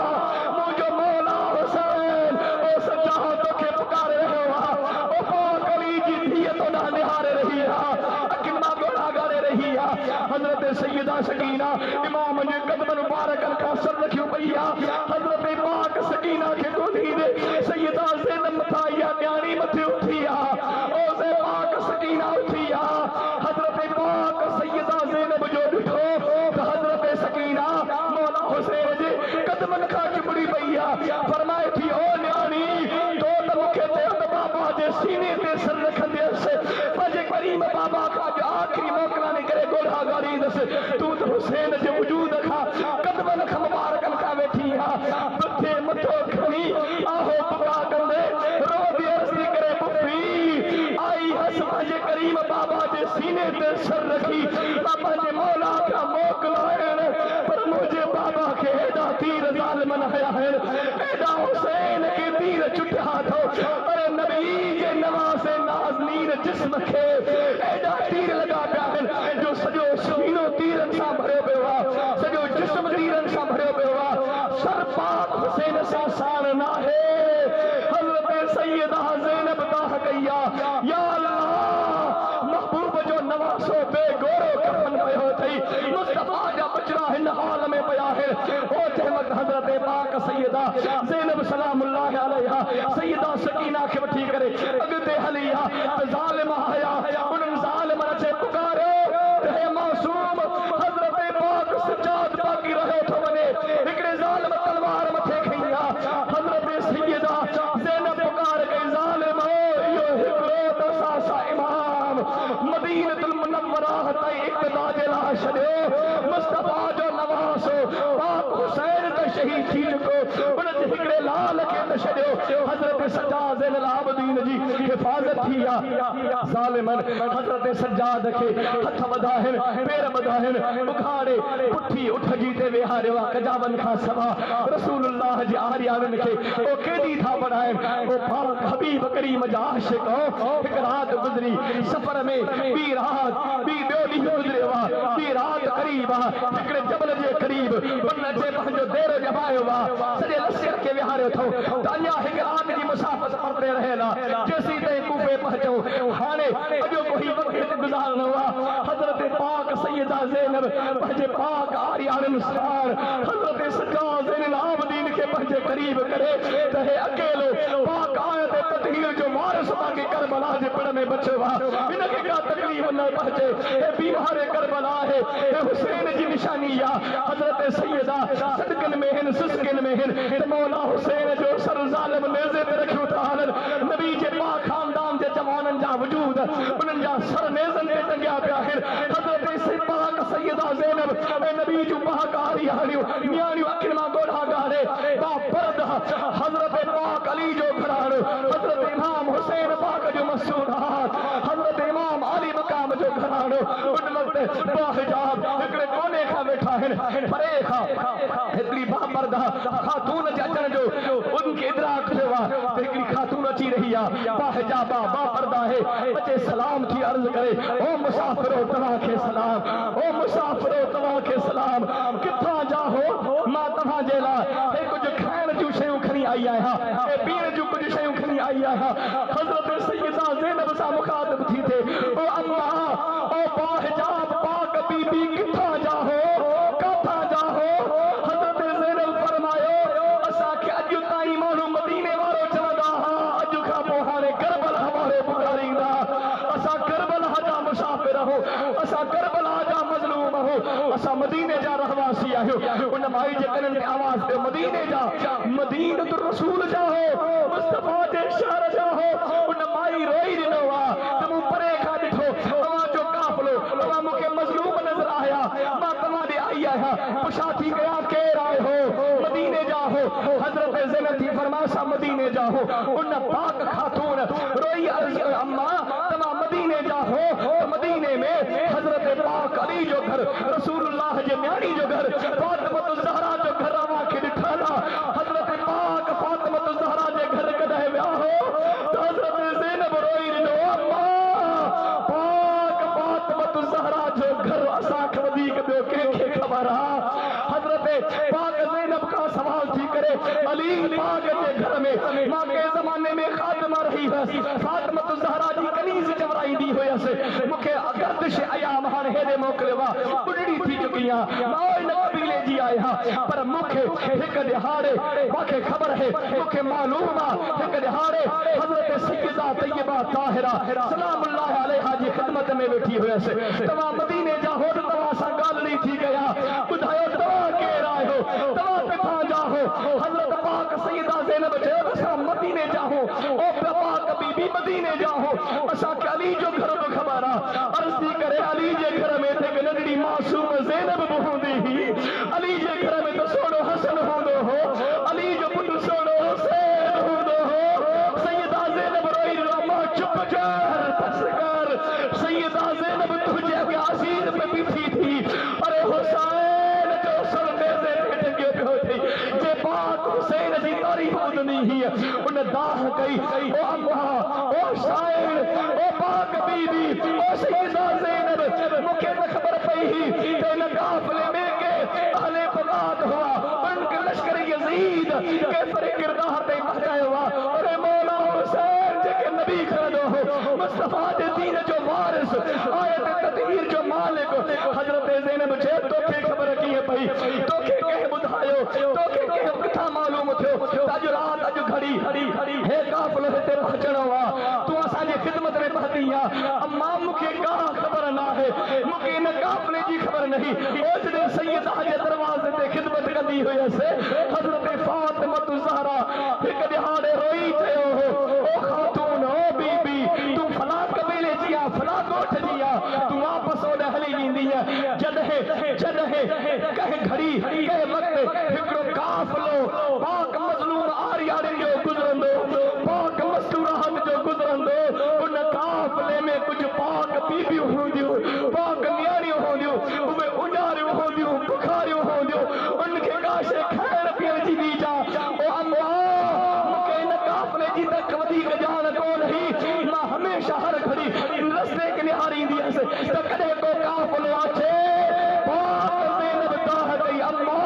मुंहिंजो मौला हुसैन, ओ सच्चा तोखे पुकारे रहियो आहे, ओ पाक अली जी धीअ तोॾां निहारे रही आहे, अखियुनि मां ॻोल्हा ॻारे रही आहे। हज़रत सैयदा सकीना इमाम जे कदमनि मुबारकनि खां सर रखियो पई आहे। हज़रत पाक सकीना खे ॻोल्ही ॾे, सैयदा ज़ैनब मथां आई आहे, न्याणी मथे उथी आहे, ओ से पाक सकीना उथी आहे। हज़रत पाक सैयदा ज़ैनब जो ॾिठो त हज़रत सकीना मौला हुसैन जे कदमनि खां दस तू तो हुसैन जे वजूद खा कदमन ख मुबारकन का वेठी हा बथे मथो खणी आहो पुका कंदे रो दे अर्ज़ी करे पुफी आई हस पंहिंजे करीम बाबा जे सीने ते सर रखी बाबा जे मौला का मोकलायन पर मुझे बाबा के एडा तीर ज़ालिमन हया है एडा हुसैन के तीर चुटिया थो अरे नबी जे नवाज़े नाज़नीन जिस्म खे एडा तीर लगा पिया है जो सॼो सीनो तीरन सां भरियो पियो आहे सॼो जिस्म तीरन सां भरियो पियो आहे सर पाक हुसैन सां साण नाहे हज़रत सैयदा ज़ैनब दाह कया या अल्लाह महबूब जो नवासो बेगोरो कफन पयो थई मुस्तफा जा बचड़ा हिन हाल में पया है ओ जहमत हज़रत पाक सैयदा ज़ैनब सलामुल्लाह अलैहा सैयदा सकीना के वठी करे अगते हली आहे ज़ालिम आया उन ज़ालिमन से पुकारो रहे मासूम हज़रत पाक सज्जाद बाकी रहे तो वने हिकड़े ज़ालिम तलवार मथे खईया हज़रत सैयदा ज़ैनब पुकार के ज़ालिम यो हिकड़ो दसा इमाम मदीनतुल मुनव्वरा ताईं इक्तदा जे ला छॾियो मुस्तफा जो नवासो पाक हुसैन त शहीद थी चुको उन जे हिकड़े लाल खे त छॾियो हज़रत सज्जाद ज़ैनुल आबिदीन जी हिफ़ाज़त थी आहे ज़ालिमन हज़रत सज्जाद खे हथ वधाइनि पेर वधाइनि उखाड़े पुठी उठ जी ते वेहारियो आहे कजाबन खां सवा रसूलुल्लाह जी आरियान खे ओ केॾी था बढ़ाइनि ओ पाक हबीब करीम जा आशिक हिकु राति गुज़री सफ़र में ॿी राति ॿियो ॾींहुं गुज़रियो आहे ॿी राति क़रीब आहे हिकिड़े जबल जे क़रीब उन जे पंहिंजो डेरो जमायो आहे सॼे लश्कर खे विहारियो अथो त अञा हिकु राति जी मुसाफ़त परते रहियल आहे जेसीं ताईं कूफे पहुचो हाणे अॼो कोई वक़्तु गुज़ारणो आहे हज़रत पाक सैयदा ज़ैनब पंहिंजे पाक आरियाणनि सां हज़रत सज्जाद ज़ैनुल आबिदीन खे पंहिंजे क़रीब करे त हे अकेलो पाक आयत तत्हीर जो वारिस बाक़ी करबला जे पिण में बचियो आहे हिनखे का तकलीफ़ न पहुचे हे बीमार करबला है हे हुसैन जी निशानी आहे हज़रत सैयदा सदकन में हिन सिसकन में हिन त मौला हुसैन जो सर ज़ालिम नेज़े ते रखियो था हलनि नबी जे पाक खानदान जे जवाननि जा वजूद उन्हनि जा सर नेज़नि ते टंगिया पिया आहिनि हज़रत पाक सैयदा ज़ैनब ऐं नबी जूं पाक आरियाणियूं न्याणियूं अखियुनि मां ॻोढ़ा ॻाड़े बापर्द हज़रत पाक अली जो घराणो हज़रत इमाम हुसैन पाक जो मसूरात हज़रत इमाम अली मकाम जो घराणो उन वक़्तु बाहिजाब हिकिड़े कोने खां वेठा आहिनि परे खां हिकिड़ी बापर्द ख़ातून जे अचण जो उनखे इदराक थियो आहे त हिकिड़ी ख़ातून अची रही आहे बाहिजाबा बापर्द आहे अचे सलाम थी अर्ज़ करे ओ मुसाफ़िरो तव्हांखे सलाम ओ मुसाफ़िरो तव्हांखे सलाम किथां जा हो मां तव्हां जे लाइ कुझु खाइण जूं शयूं खणी आई आहियां ऐं पीअण जूं कुझु शयूं खणी आई आहियां हज़रत सैयदा ज़ैनब सां मुखातिब थी थिए ओ अम्मा ओ बाहिजाब पाक बीबी किथां जा हो काथां जा हो हज़रत ज़ैनब फरमायो असांखे अॼु ताईं माण्हू मदीने वारो चवंदा हा अॼु खां पोइ हाणे करबला वारो पुकारींदा असां करबला जा मुसाफ़िर हो असां करबला जा मज़लूम हो असां मदीने जा रहवासी आहियूं उन माई जे कननि में आवाज़ पियो मदीने जा मदीनतुर रसूल जा हो मुस्तफा जे शहर जा हो उन माई रोई ॾिनो आहे त मूं परे खां ॾिठो तव्हांजो काफ़िलो तव्हां मूंखे मज़लूम नज़र आया मां तव्हां ॾे आई आहियां पुछां थी कयां केरु आयो हो मदीने जा हो हज़रत ज़ैनब थी फरमाया असां मदीने जा हो उन पाक खातून रोई अर्ज़ कयो अम्मा तव्हां मदीने जा हो मदीने में हज़रत पाक अली जो घर रसूलुल्लाह जे न्याणी जो घर फातिमा ज़हरा जो घर अव्हांखे ॾिठल आहे हज़रत पाक फातिमा ज़हरा जे घर कॾहिं विया हो त हज़रत ज़ैनब रोई ॾिनो अम्मा पाक फातिमा ज़हरा जो घर असांखे वधीक ॿियो कंहिंखे ख़बर आहे हज़रत पाक ज़ैनब खां सवाल थी करे अली पाक जे घर में मां कंहिं ज़माने में ख़ातिमा रही हुअसि फातिमा ज़हरा जी कनीज़ चवराईंदी हुयसि मूंखे गर्दिश अयाम हाणे हेॾे मोकिलियो आहे ॿुॾड़ी थी चुकी आहियां मां इन क़बीले जी आहियां पर मूंखे हिकु ॾिहाड़े मूंखे ख़बर आहे मूंखे मालूम आहे हिकु ॾिहाड़े हज़रत सैयदा तैयबा ताहिरा सलामुल्लाह अलैहा जी ख़िदमत में वेठी हुयसि तव्हां मदीने जा हो त तव्हां सां ॻाल्हि थी कया ॿुधायो तव्हां केरु आहियो तव्हां किथां जा हो हज़रत पाक सैयदा ज़ैनब चयो असां मदीने जा हो ओ पाक बीबी मदीने जा हो असांखे अली जो घर बि ख़बर आहे अर्ज़ थी करे अली जे घर में हिकु नंढड़ी मासूम बस कर। सैयदा ज़ैनब तुझे आसीन पे बिठी थी। अरे हुसैन जो सरमे से टंगे पे थी, जे पाक हुसैन जी तारीफ उतनी ही उन दाह गई। ओ अल्लाह, ओ शायर, ओ पाक बीबी, ओ सैयदा ज़ैनब, मुखे न खबर पई ते न काफले में के अहले बगात हुआ उनके लश्कर यजीद के फरे किरदार ते पहुंचाया हुआ। अरे मौला हुसैन जेके नबी खड़ो हो, मुस्तफा दे दीन जो वारिस, आयत तदबीर जो मालिक, हजरत ज़ैनब जे तोखे खबर की है पई, तोखे के बुधायो, तोखे के कथा मालूम थियो अज रात अज घड़ी हे काफलो हिते पहुंचणो आ, तू असा जी खिदमत में पहुंचीया। अम्मा मुखे का खबर ना है, मुखे इन काफले जी खबर नहीं। ओ जदे सैयदा जे दरवाजे ते खिदमत कंदी हुयसे, हजरत फातिमा ज़हरा एक दिहाड़े रोई चयो हो, ओ खातून, ओ बीबी, तू फला कबीले जिया, फला गोठ जिया, तू वापस ओने हली वेंदी है। जदहे कहे घड़ी कहे वक्त हिकड़ो काफलो पाक मजलूम आरियारे जो गुजरंदो, पाक मस्तूराहत जो गुजरंदो, उन काफले में कुछ पाक बीबियूं हूंदियूं, पाक न्याणियूं हूंदियूं, उहे उजारियूं हूंदियूं, बुखारियूं हूंदियूं, उनखे काशे खैर पीअण जी दीजा। ओ अल्लाह, मूंखे इन काफले जी तक वधीक ॼाण कोन हुई। मां हमेशह हर घड़ी रस्ते के निहारींदी हुअसि त कॾहिं को काफलो अचे। पाक ज़ैनब दाह कई, अम्मा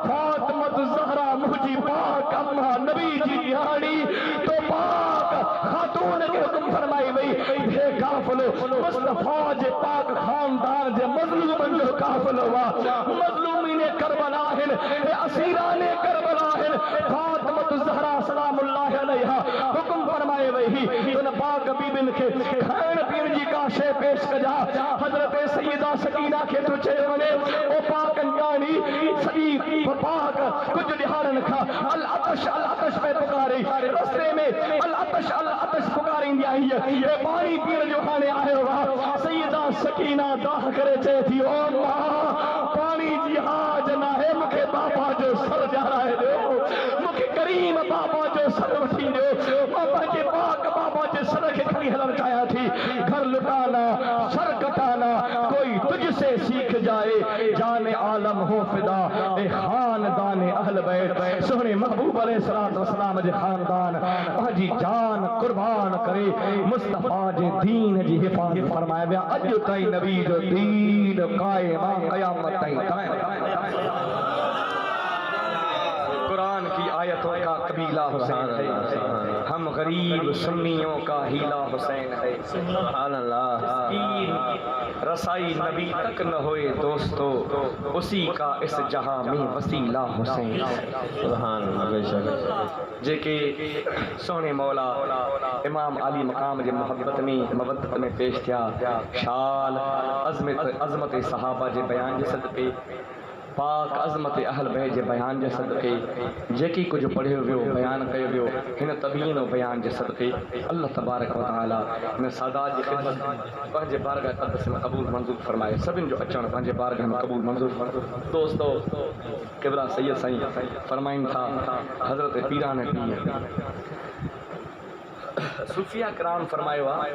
फातिमा ज़हरा मुंहिंजी पाक अम्मा नबी जी न्याणी तो पाक खातून खे हुकुम फरमाई वई, हे काफलो मुस्तफा जे पाक खानदान जे मज़लूमनि जो काफलो वा, मज़लूमीन करबला आहिनि, हे असीरान करबला आहिनि। फातिमा ज़हरा सलामुल्लाह अलैहा हुकुम फरमाए वई उन पाक बीबिन खे खाइण पीअण जी का शइ पेश कजा। हज़रत सैयदा सकीना खे तो चयो वञे, ओ पाक न्याणी सॼी पाक कुझु ॾिहाड़नि खां अल अतश पे पुकारी, रस्ते में अल अतश पुकारींदी आई, हे पाणी पीअण जो हाणे आयो आहे। सैयदा सकीना दाह करे चए थी, ओ मां पाणी जी हाज न आहे, मूंखे बाबा जो सर ॼाराए ॾियो, मूंखे करीम बाबा जो सर वठी ॾियो। मां पंहिंजे पाक बाबा जे सर खे खणी हलणु चाहियां थी। घर लुटाना सर कटाना कोई तुझसे सीख जाए, जान आलम हो फिदा ए खानदान अहल बैत। सोहणे महबूब अलैहिस्सलाम जे खानदान पंहिंजी जान कुर्बान करे मुस्तफा जे दीन जी हिफ़ाज़त फरमाए विया। अॼु ताईं नबी जो दीन क़ाइम आहे, क़यामत ताईं क़ाइम। कुरान की आयतों का कबीला हुसैन है, हम गरीब सुन्नियों का हीला हुसैन है। सुभान अल्लाह। रसाई नबी तक न होए दोस्तों, उसी का इस जहां में वसीला हुसैन। सुभान अल्लाह। जेके सोने मौला इमाम अली मकाम जे मोहब्बत में मवद्दत में पेश थिया, शाल अज़मत सहाबा जे बयान जे सदक़े, पाक अज़मत अहल बैत जे बयान जे सदक़े, जेकी कुछ पढ़ियो वियो बयान कयो वियो हिन तबीन बयान जे सदक़े, अल्लाह तबारक व तआला हिन सादात जी ख़िदमत पंहिंजे बारगाह क़दस में क़बूल मंज़ूर फरमाए। सभिनि जो अचणु पंहिंजे बारगाह में क़बूल मंज़ूर फरमाए। दोस्तों, किबला सैयद साईं फरमाइनि था, हज़रत पीरान पीर सूफिया कराम फरमायो आहे,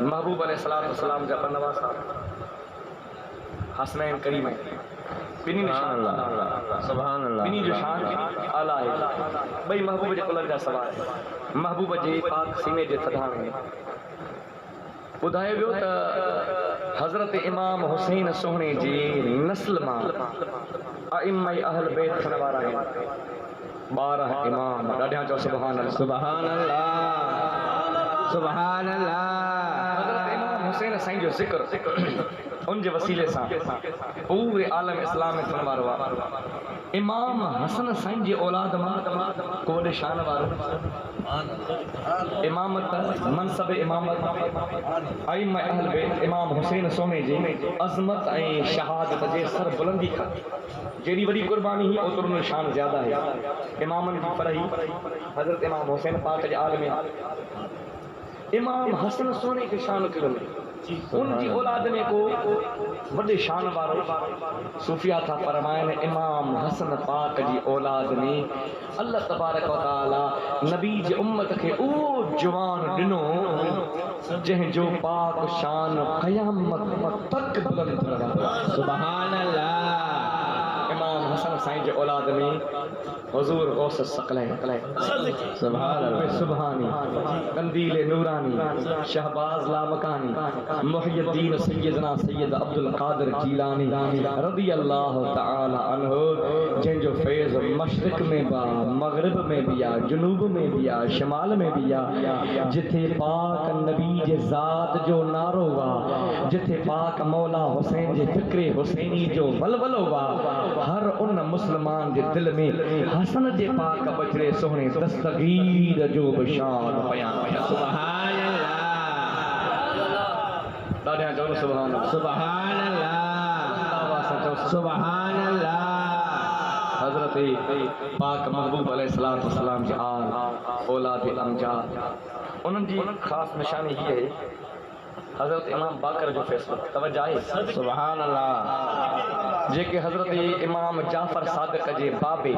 महबूब अलैहिस्सलाम जा बनवासा हसनैन करीमैन बिनी निशान सुभान अल्लाह, बिनी जो शान आला है, भई महबूब जे कुलर जा सवाल महबूब जे पाक सीने जे थधाण में ॿुधायो वियो त हज़रत इमाम हुसैन सोहणे जे नस्ल मां अइम्मा अहल बैत थियण वारा आहिनि 12 इमाम। ॾाढा चओ सुभान अल्लाह, सुभान अल्लाह, सुभान अल्लाह। हज़रत इमाम हुसैन साईं जो ज़िक्र उन जे वसीले सां पूरे आलम इस्लाम में थियण वारो आहे। इमाम हसन साईं जी औलाद मां को वॾे शान वारो इमामत मनसब इमामत अइम्मा अहल बैत इमाम हुसैन सोने जी अज़मत ऐं शहादत जे सर बुलंदी खां जेड़ी वॾी कुर्बानी ही ओतिरो निशान ज़्यादा है इमामनि जी। पर ही हज़रत इमाम हुसैन पाक जे आल में इमाम हसन सोने के शान कयो उनकी औलाद में को वॾे शान वारो सूफिया था फरमाइन इमाम हसन पाक जी औलाद में अल्लाह तबारक व तआला नबी जी उम्मत के उहो जवान ॾिनो जंहिंजो पाक शान क़यामत तक बुलंद रहा। सुभान अल्लाह। इमाम हसन साईं जे औलाद में हुजूर गौस सकलैन सुभान अल्लाह। सुबहानी कंदील नूरानी शहबाज लामकानी मुहियुद्दीन सैयदना सैयद अब्दुल कादिर जीलानी रज़ी अल्लाह तआला अन्हु जंहिंजो फैज़ मशरिक़ में बा मगरिब में भी आ जुनूब में भी आ शिमाल में भी आ जिथे पाक नबी जे ज़ात जो नारो वा जिथे पाक मौला हुसैन जे फ़िक्रे हुसैनी जो वलवलो वा हर उन मुसलमान जे दिल में हसन जे पाक बचड़े सोहणे दस्तगीर जो बशान बयान कया। सुभान अल्लाह। दादा चलो सुभान अल्लाह। सुभान अल्लाह। सुभान अल्लाह। हजरत पाक महबूब अलैहिस्सलातु वस्सलाम जी आल औलाद अमजाद उन्हनि जी ख़ास निशानी ये है हजरत इमाम बाकर जो फैसलो तवज्जो आहे। सुभान अल्लाह। जेके हजरत इमाम जाफर सादिक जे बाबे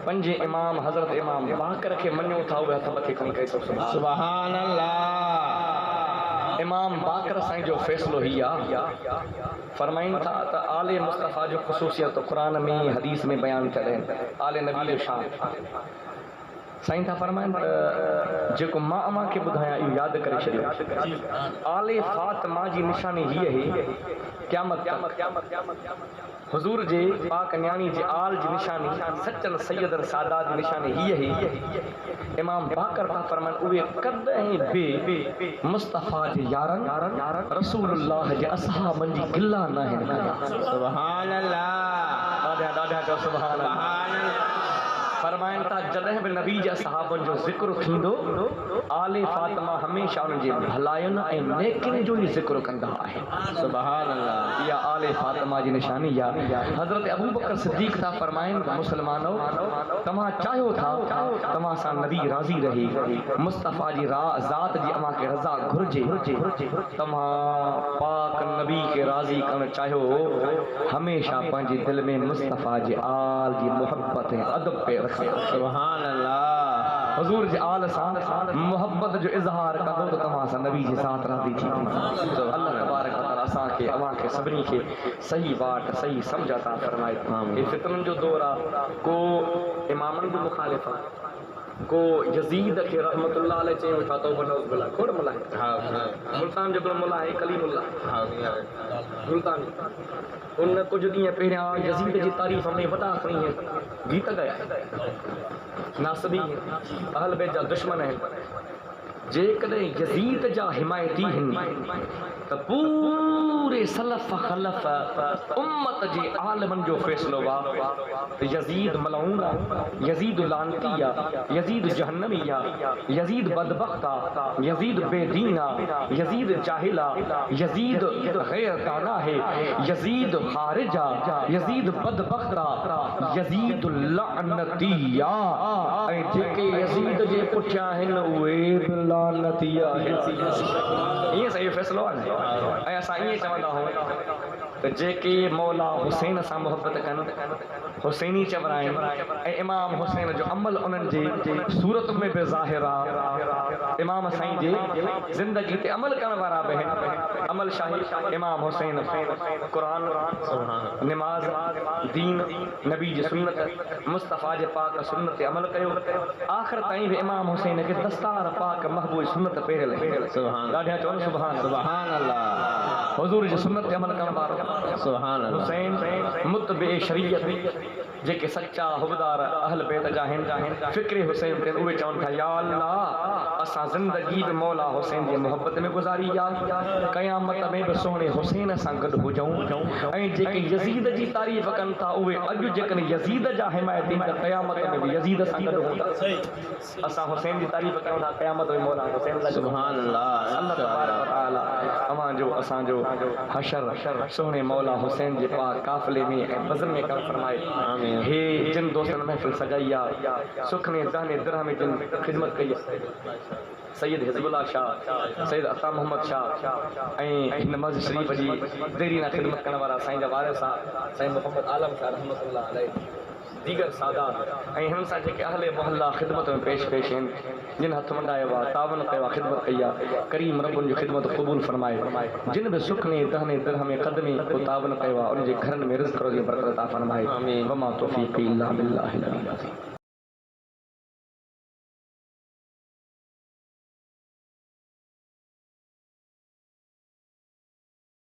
पंजे इमाम हजरत इमाम बाकर के मञो था उहे हथ मथे खणी कई तो सुभान अल्लाह। इमाम बाकर साईं जो फैसलो ही आ फरमाइन था त आले मुस्तफ़ा जो ख़ुसूसियत कुरान में हदीस में बयान करे आले नबी जो शान साईं था फरमाइन जेको मां अमा के ॿुधायां इहो यादि करे छॾियो आले फातिमा जी निशानी हीअ है क़यामत हुजूर जे पाक न्याणी जे आल जी निशानी सच्चन सैयदन सादात जी निशानी हीअ है इमाम बाकर था फरमाइन उहे कॾहिं बि मुस्तफ़ा जे यारन रसूलुल्लाह जे असहाबन जी गिला न आहिनि। सुभान अल्लाह। ॾाढा ॾाढा चओ सुभान अल्लाह। फरमाइन था जॾहिं बि नबी जा सहाबन जो ज़िक्र थींदो आले फातिमा हमेशह उन्हनि जे भलायुनि ऐं नेकियुनि जो ई ज़िक्र कंदा आहिनि। सुभान अल्लाह। इहा आले फातिमा जी निशानी आहे। हज़रत अबू बकर सिद्दीक़ था फरमाइन मुसलमानो तव्हां चाहियो था तव्हां सां नबी राज़ी रही मुस्तफ़ा जी ज़ात जी अव्हां खे रज़ा घुरिजे तव्हां पाक नबी खे राज़ी करणु चाहियो हमेशह पंहिंजे दिलि में मुस्तफ़ा जे आल जी मुहबत ऐं अदब पे सुभान अल्लाह। हुजूर जे आल सां मोहब्बत जो इज़हार कंदो त तव्हां सां नबी जे साथ राज़ी थी वेंदो। अल्लाह तबारक व तआला असांखे अव्हां खे सभिनी खे सही वाट सही सम्झ अता फरमाए। हे फितरनि जो दौर आहे को इमामनि जो मुखालिफ़ आहे को यज़ीद खे रहमतुल्लाह अलैह चयो था तो बनोस भला खोड़ मुल्ला है मुल्तान जो मुल्ला है कलीमुल्लाह मुल्तान उन कुछ ॾींहं पहिरियां यज़ीद जी तारीफ़ में वॾा खणी गीत ॻाया नासबी अहल बैत जा दुश्मन आहिनि जेकॾहिं यज़ीद जा हिमायती आहिनि त पूरे सलफ़ खलफ़ उम्मत जे आलमनि जो फ़ैसिलो आहे त यज़ीद मलऊन आहे यज़ीद लानती आहे यज़ीद जहन्नमी आहे यज़ीद बदबख्त आहे यज़ीद बेदीन आहे यज़ीद जाहिल आहे यज़ीद गैर दाना है यज़ीद खारिज आहे यज़ीद बदबख्त आहे यज़ीद लानती आहे ऐं जेके यज़ीद जे पुठियां आहिनि उहे बि लानती आहिनि। ईअं सही फ़ैसिलो आहे ऐं असां ईअं चवंदा आहियूं त जेके मौला हुसैन सां मोहबत कनि हुसैनी चवंदा आहिनि ऐं इमाम हुसैन जो अमल उन्हनि जे सूरत में बि ज़ाहिर आहे इमाम साईं जे ज़िंदगी ते अमल करण वारा बि आहिनि अमल शाही इमाम हुसैन क़ुरान निमाज़ दीन नबी जी सुन्नत मुस्तफ़ा जे पाक सुन्नत ते अमल कयो आख़िर ताईं बि इमाम हुसैन खे दस्तार पाक महबूब सुन्नत पहिरियल ॾाढा चवनि सुभान अल्लाह। हुजूर जी सुन्नत ते अमल करण वारो सुभान अल्लाह। हुसैन मुतबे शरीयत जेके सच्चा हुबदार अहल बैत जा आहिनि फ़िक्रे हुसैन ते उहे चवनि था या अल्लाह असां ज़िंदगी बि मौला हुसैन जी मोहबत में गुज़ारी आहे क़यामत में बि सोहणे हुसैन सां गॾु हुजूं ऐं जेके यज़ीद जी तारीफ़ कनि था उहे अॼु जेकॾहिं यज़ीद जा हिमायती त क़यामत में बि यज़ीद सां गॾु हूंदा। असां हुसैन जी तारीफ़ कयूं था क़यामत में मौला हुसैन सां सुभान अल्लाह। अल्लाह तबारक व तआला अवां जो असांजो हशर सोहणे मौला हुसैन जे पाक काफ़िले में ऐं बज़म में कर फरमाए। हे जिन दोस्तनि महफ़िल सजाई आहे सुख में ज़हने दिरह में जिन ख़िदमत कई आहे सैयद हिज़बुल्लाह शाह, सैयद अता मोहम्मद शाह ऐं हिन मस्जिद शरीफ़ जी देरीना ख़िदमत करण वारा साईं जा वारिस साईं मोहम्मद आलम शाह रहमतुल्लाह अलैह, दीगर सादात ऐं हिननि सां जेके अहले मोहल्ला ख़िदमत में पेश आहिनि, जिन हथ मंडायो आहे, तावन कयो आहे, ख़िदमत कई आहे, करीम रब्बुनि जी ख़िदमत क़बूल फरमाए। जिन बि सुखने दहने दिरहमे क़दमे को तावन कयो आहे, उन जे घरनि में रिज़्क़ रोज़ी बरकत अता फरमाए। वमा तौफ़ीक़ी इल्ला बिल्लाहिल अली।